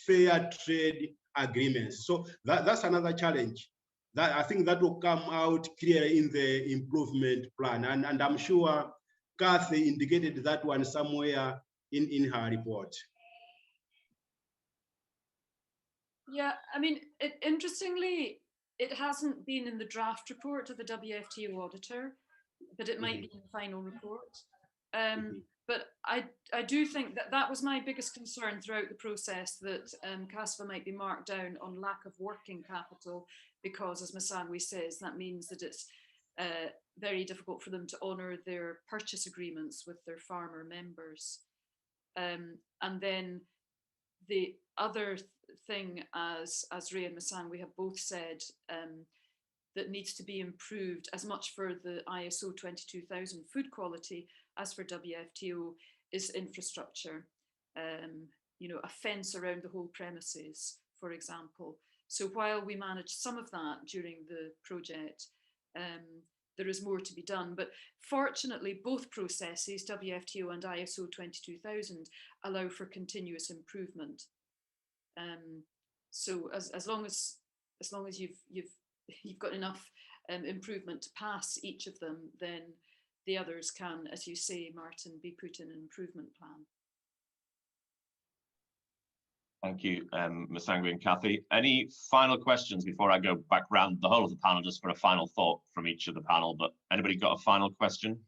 fair trade agreements. So that's another challenge that I think that will come out clearly in the improvement plan. And I'm sure Kathy indicated that one somewhere in her report. Yeah, I mean, interestingly, it hasn't been in the draft report to the WFTO auditor, but it might be in the final report. But I do think that was my biggest concern throughout the process, that KASFA might be marked down on lack of working capital, because, as Masangwi says, that means that it's very difficult for them to honour their purchase agreements with their farmer members. And then the other thing, as Ray and Masangwi have both said, that needs to be improved as much for the ISO 22000 food quality as for WFTO is infrastructure. You know, a fence around the whole premises, for example. So while we managed some of that during the project, there is more to be done. But fortunately, both processes, WFTO and ISO 22000, allow for continuous improvement. So as long as as long as you've got enough improvement to pass each of them, then the others can, as you say, Martin, be put in an improvement plan. Thank you, Masangwi and Kathy. Any final questions before I go back round the whole of the panel, just for a final thought from each of the panel? But anybody got a final question?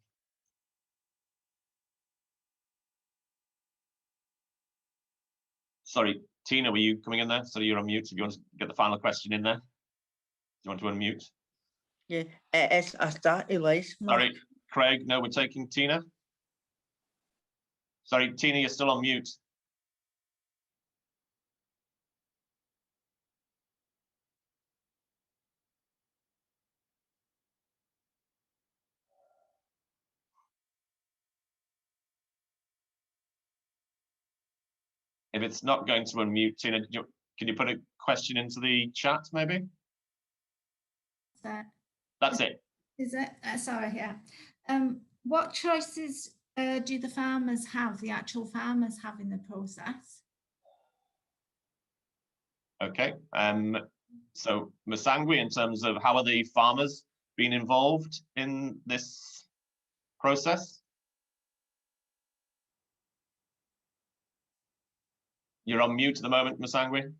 Sorry, Tina, were you coming in there? So you're on mute. If you want to get the final question in there, do you want to unmute? Yeah, it's a starting life. Sorry, Craig, no, we're taking Tina. Sorry, Tina, you're still on mute. If it's not going to unmute, Tina, can you put a question into the chat, maybe? That's it. Is it? Sorry, yeah. What choices do the farmers have, the actual farmers have in the process? Okay. So Masangwi, in terms of how are the farmers being involved in this process? You're on mute at the moment, Masangwi.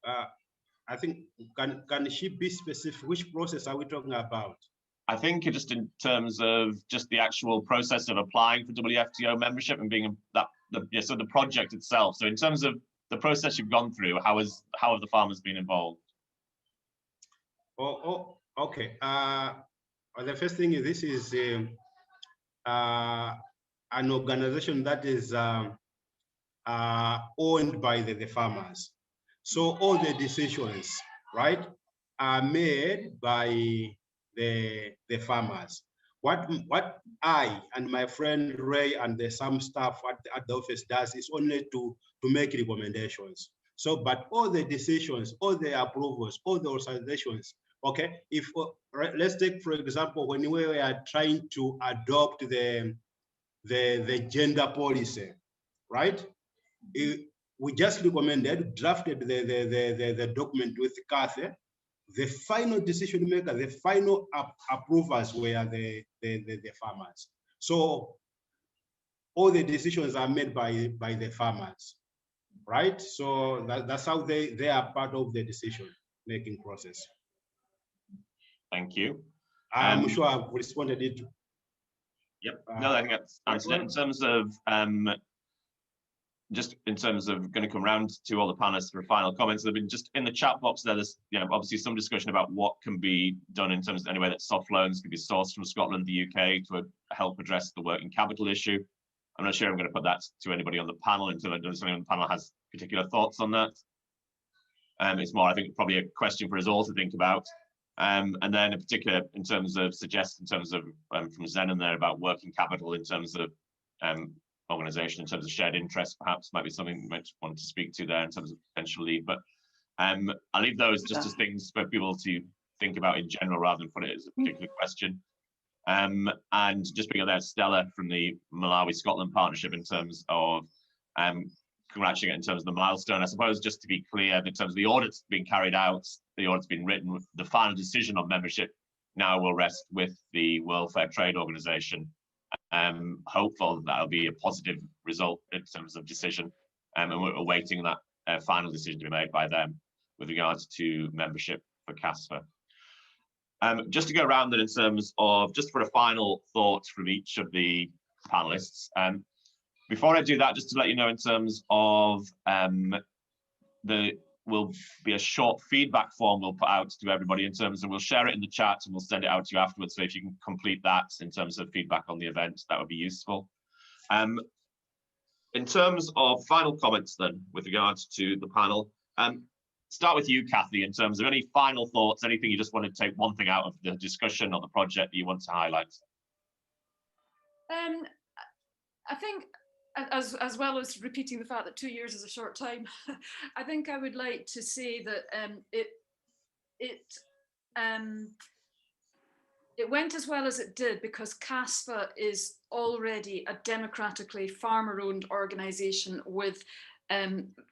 I think, can she be specific? Which process are we talking about? I think just in terms of just the actual process of applying for WFTO membership and being so the project itself. So in terms of the process you've gone through, how have the farmers been involved? Oh, okay. The first thing is this is an organization that is owned by the farmers. So all the decisions, right, are made by the farmers. What I and my friend Ray and some staff at the office does is only to make recommendations. So, but all the decisions, all the approvals, all the authorizations, okay, if let's take, for example, when we are trying to adopt the gender policy, right? We just recommended, drafted the document with KASFA. The final decision maker, the final approvers were the farmers. So all the decisions are made by the farmers, right? So that's how they are part of the decision making process. Thank you. I'm sure I've responded it. Yep. No, I think that's answered it. In terms of just in terms of going to come round to all the panelists for final comments, there've been just in the chat box there's obviously some discussion about what can be done in terms of any way that soft loans can be sourced from Scotland, the UK to help address the working capital issue. I'm not sure I'm going to put that to anybody on the panel until anyone on the panel has particular thoughts on that. It's more, I think, probably a question for us all to think about. And then in particular, in terms of from Zenon there about working capital in terms of organisation, in terms of shared interest, perhaps might be something you might want to speak to there in terms of potential leave. But I'll leave those just as things for people to think about in general rather than put it as a particular question. And just bring up there Stella from the Malawi-Scotland partnership in terms of congratulating it in terms of the milestone. I suppose just to be clear, in terms of the audits being carried out, the audit's been written, the final decision on membership now will rest with the World Fair Trade Organization. Hopeful that that'll be a positive result in terms of decision, and we're awaiting that final decision to be made by them with regards to membership for KASFA. Just to go around it in terms of, just for a final thought from each of the panelists. Before I do that, just to let you know in terms of will be a short feedback form we'll put out to everybody in terms of, we'll share it in the chat and we'll send it out to you afterwards. So if you can complete that in terms of feedback on the event, that would be useful. In terms of final comments then, with regards to the panel, start with you, Kathy, in terms of any final thoughts, anything you just want to take one thing out of the discussion or the project that you want to highlight. I think, as well as repeating the fact that 2 years is a short time, I think I would like to say that it went as well as it did because KASFA is already a democratically farmer-owned organisation with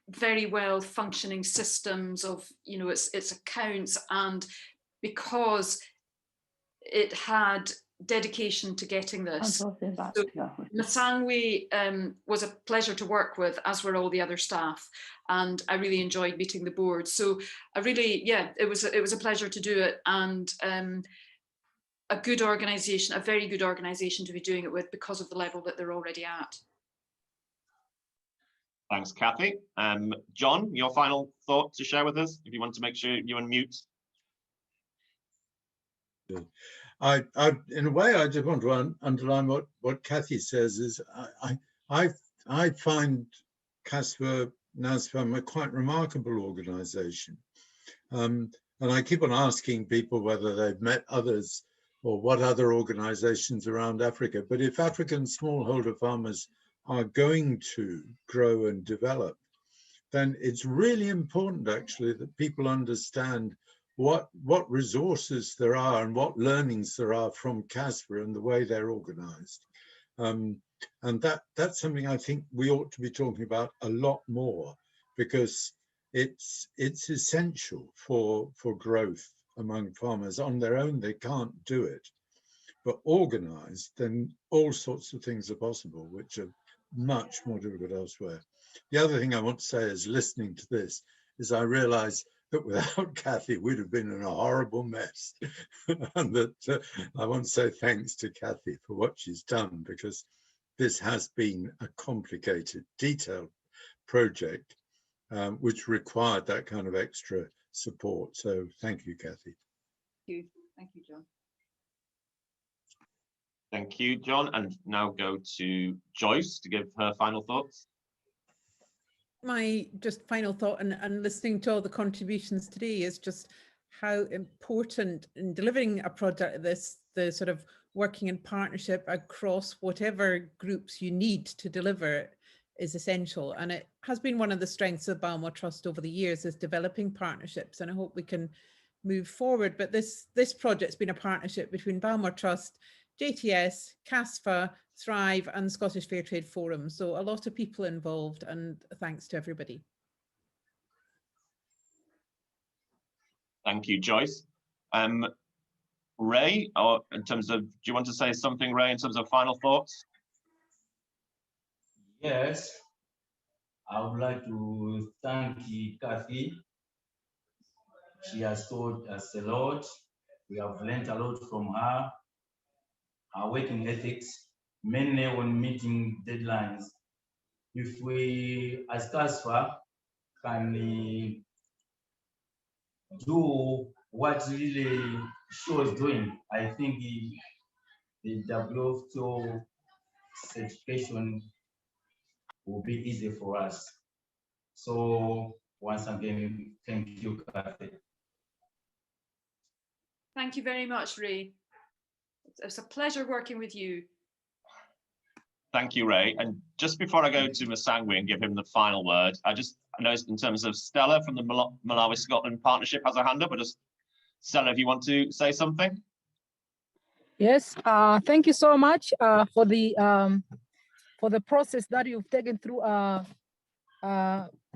very well functioning systems of, you know, its accounts, and because it had dedication to getting this. So Masangwe was a pleasure to work with, as were all the other staff, and I really enjoyed meeting the board. So I really, yeah, it was a pleasure to do it, and a good organisation, a very good organisation to be doing it with because of the level that they're already at. Thanks, Kathy. John, your final thought to share with us, if you want to make sure you unmute. In a way, I just want to underline what Kathy says is I find KASFA, NASFAM a quite remarkable organisation. And I keep on asking people whether they've met others or what other organisations around Africa. But if African smallholder farmers are going to grow and develop, then it's really important actually that people understand what resources there are and what learnings there are from KASFA and the way they're organized. And that's something I think we ought to be talking about a lot more, because it's essential for growth among farmers. On their own, they can't do it, but organized, then all sorts of things are possible, which are much more difficult elsewhere. The other thing I want to say is, listening to this, is I realize that without Kathy, we'd have been in a horrible mess. And that I want to say thanks to Kathy for what she's done, because this has been a complicated, detailed project, which required that kind of extra support. So thank you, Kathy. Thank you, John. Thank you, John. And now go to Joyce to give her final thoughts. My just final thought, and listening to all the contributions today, is just how important in delivering a project like this, the sort of working in partnership across whatever groups you need to deliver it is essential. And it has been one of the strengths of Balmoral Trust over the years, is developing partnerships, and I hope we can move forward. But this project's been a partnership between Balmoral Trust, JTS, KASFA, Thrive and Scottish Fair Trade Forum. So a lot of people involved, and thanks to everybody. Thank you, Joyce. Ray, or in terms of, do you want to say something, Ray, in terms of final thoughts? Yes, I would like to thank Kathy. She has taught us a lot. We have learned a lot from her. Her working ethics, mainly on meeting deadlines. If we, as KASFA, can do what really she was doing, I think the WFTO certification will be easy for us. So once again, thank you, Kathy. Thank you very much, Ray. It's a pleasure working with you. Thank you, Ray. And just before I go to Masangwe and give him the final word, I noticed in terms of Stella from the Malawi-Scotland Partnership has a hand up. Stella, if you want to say something. Yes, thank you so much for the process that you've taken through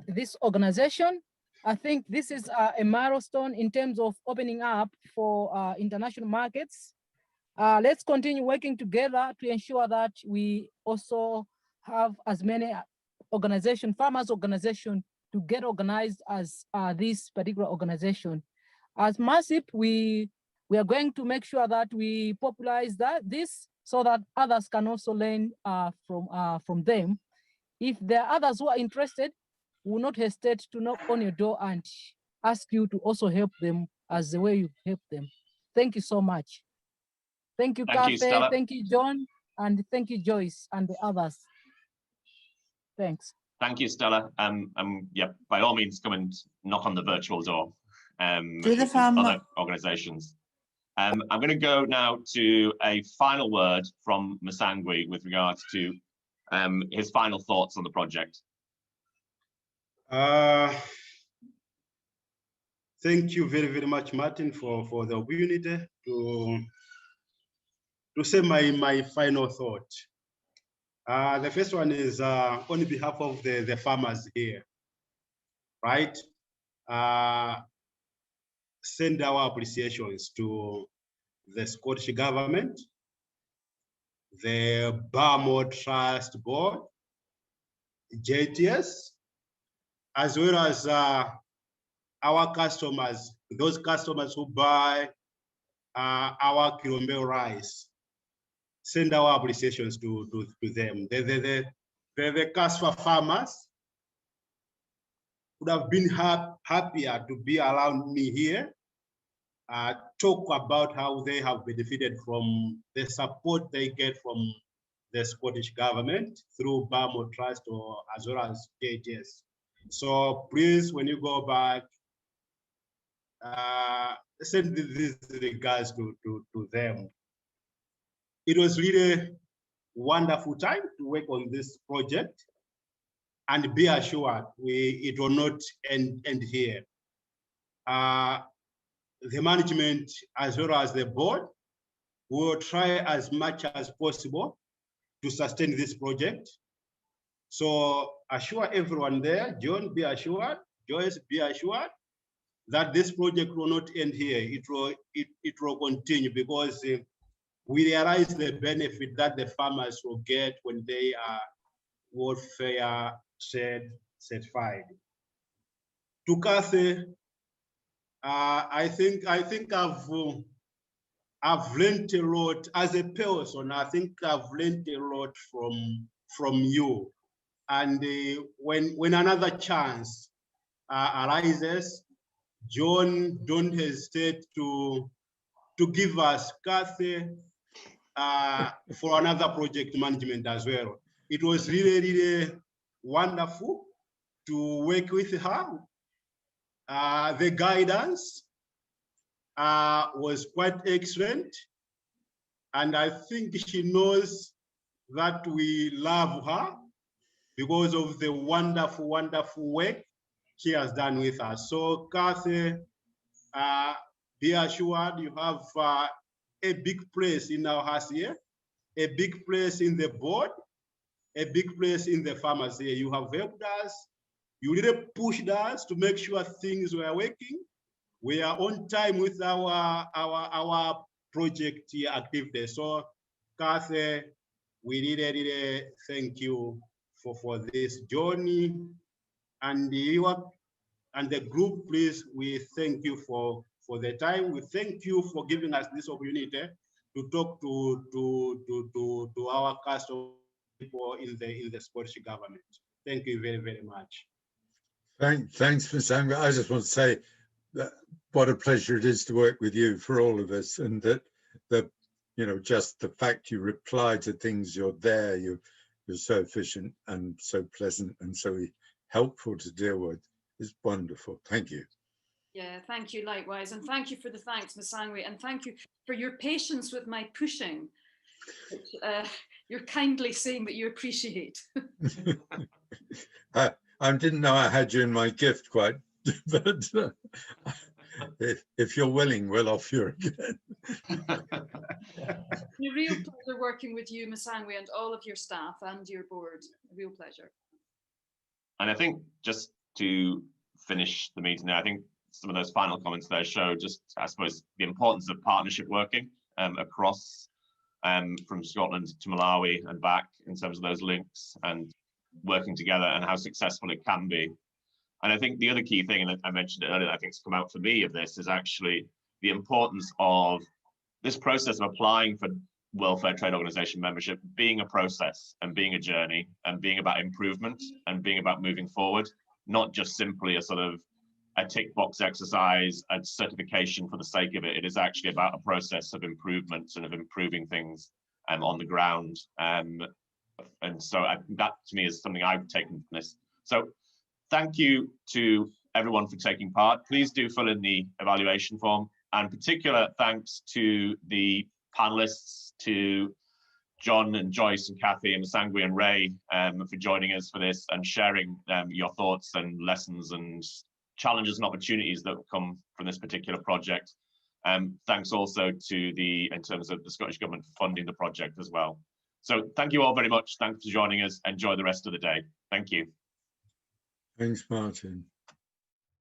this organization. I think this is a milestone in terms of opening up for international markets. Let's continue working together to ensure that we also have as many farmers organizations to get organized as this particular organization. As MASIP, we are going to make sure that we popularize this so that others can also learn from them. If there are others who are interested, we will not hesitate to knock on your door and ask you to also help them as the way you help them. Thank you so much. Thank you, Kathy. Thank you, John, and thank you, Joyce, and the others. Thanks. Thank you, Stella. Yeah, by all means, come and knock on the virtual door. Other organisations. I'm going to go now to a final word from Masangwe with regards to his final thoughts on the project. Thank you very, very much, Martin, for the opportunity to say my final thought. The first one is on behalf of the farmers here, right? Send our appreciations to the Scottish Government, the Barmore Trust Board, JTS, as well as our customers, those customers who buy our Kilombero rice. Send our appreciations to them. The KASFA farmers would have been happier to be around me here, talk about how they have benefited from the support they get from the Scottish Government through Barmore Trust or as well as JTS. So please, when you go back, send these regards to them. It was really wonderful time to work on this project, and be assured it will not end here. The management as well as the board will try as much as possible to sustain this project. So assure everyone there, John, be assured, Joyce, be assured that this project will not end here. It will continue, because we realize the benefit that the farmers will get when they are World Fair Trade certified. To Kathy, I think I've learned a lot as a person. I think I've learned a lot from you. And when another chance arises, John, don't hesitate to give us Kathy for another project management as well. It was really, really wonderful to work with her. The guidance was quite excellent. And I think she knows that we love her because of the wonderful, wonderful work she has done with us. So Kathy, be assured you have a big place in our house here, a big place in the board, a big place in the farmers here. You have helped us. You really pushed us to make sure things were working. We are on time with our project activity. So, Kathy, we really thank you for this journey, and the group. Please, we thank you for the time. We thank you for giving us this opportunity to talk to our customers in the Scottish Government. Thank you very, very much. Thanks, Ms. Sangha. I just want to say that what a pleasure it is to work with you for all of us, and that just the fact you reply to things, you're there, you're so efficient and so pleasant and so helpful to deal with is wonderful. Thank you. Yeah, thank you likewise. And thank you for the thanks, Ms. Sangwe, and thank you for your patience with my pushing, which you're kindly saying that you appreciate. I didn't know I had you in my gift quite, but if you're willing, we'll offer you again. A real pleasure working with you, Ms. Sangwe, and all of your staff and your board. A real pleasure. And I think just to finish the meeting now, I think some of those final comments there show just, I suppose, the importance of partnership working across from Scotland to Malawi and back in terms of those links and working together and how successful it can be. And I think the other key thing, and I mentioned it earlier, I think it's come out for me of this, is actually the importance of this process of applying for World Fair Trade Organization membership being a process and being a journey and being about improvement and being about moving forward, not just simply a sort of a tick box exercise, a certification for the sake of it. It is actually about a process of improvement and of improving things on the ground. And so that to me is something I've taken from this. So thank you to everyone for taking part. Please do fill in the evaluation form, and particular thanks to the panelists, to John and Joyce and Kathy and Sangwe and Ray for joining us for this and sharing your thoughts and lessons and challenges and opportunities that come from this particular project. Thanks also to in terms of the Scottish Government funding the project as well. So thank you all very much. Thanks for joining us. Enjoy the rest of the day. Thank you. Thanks, Martin.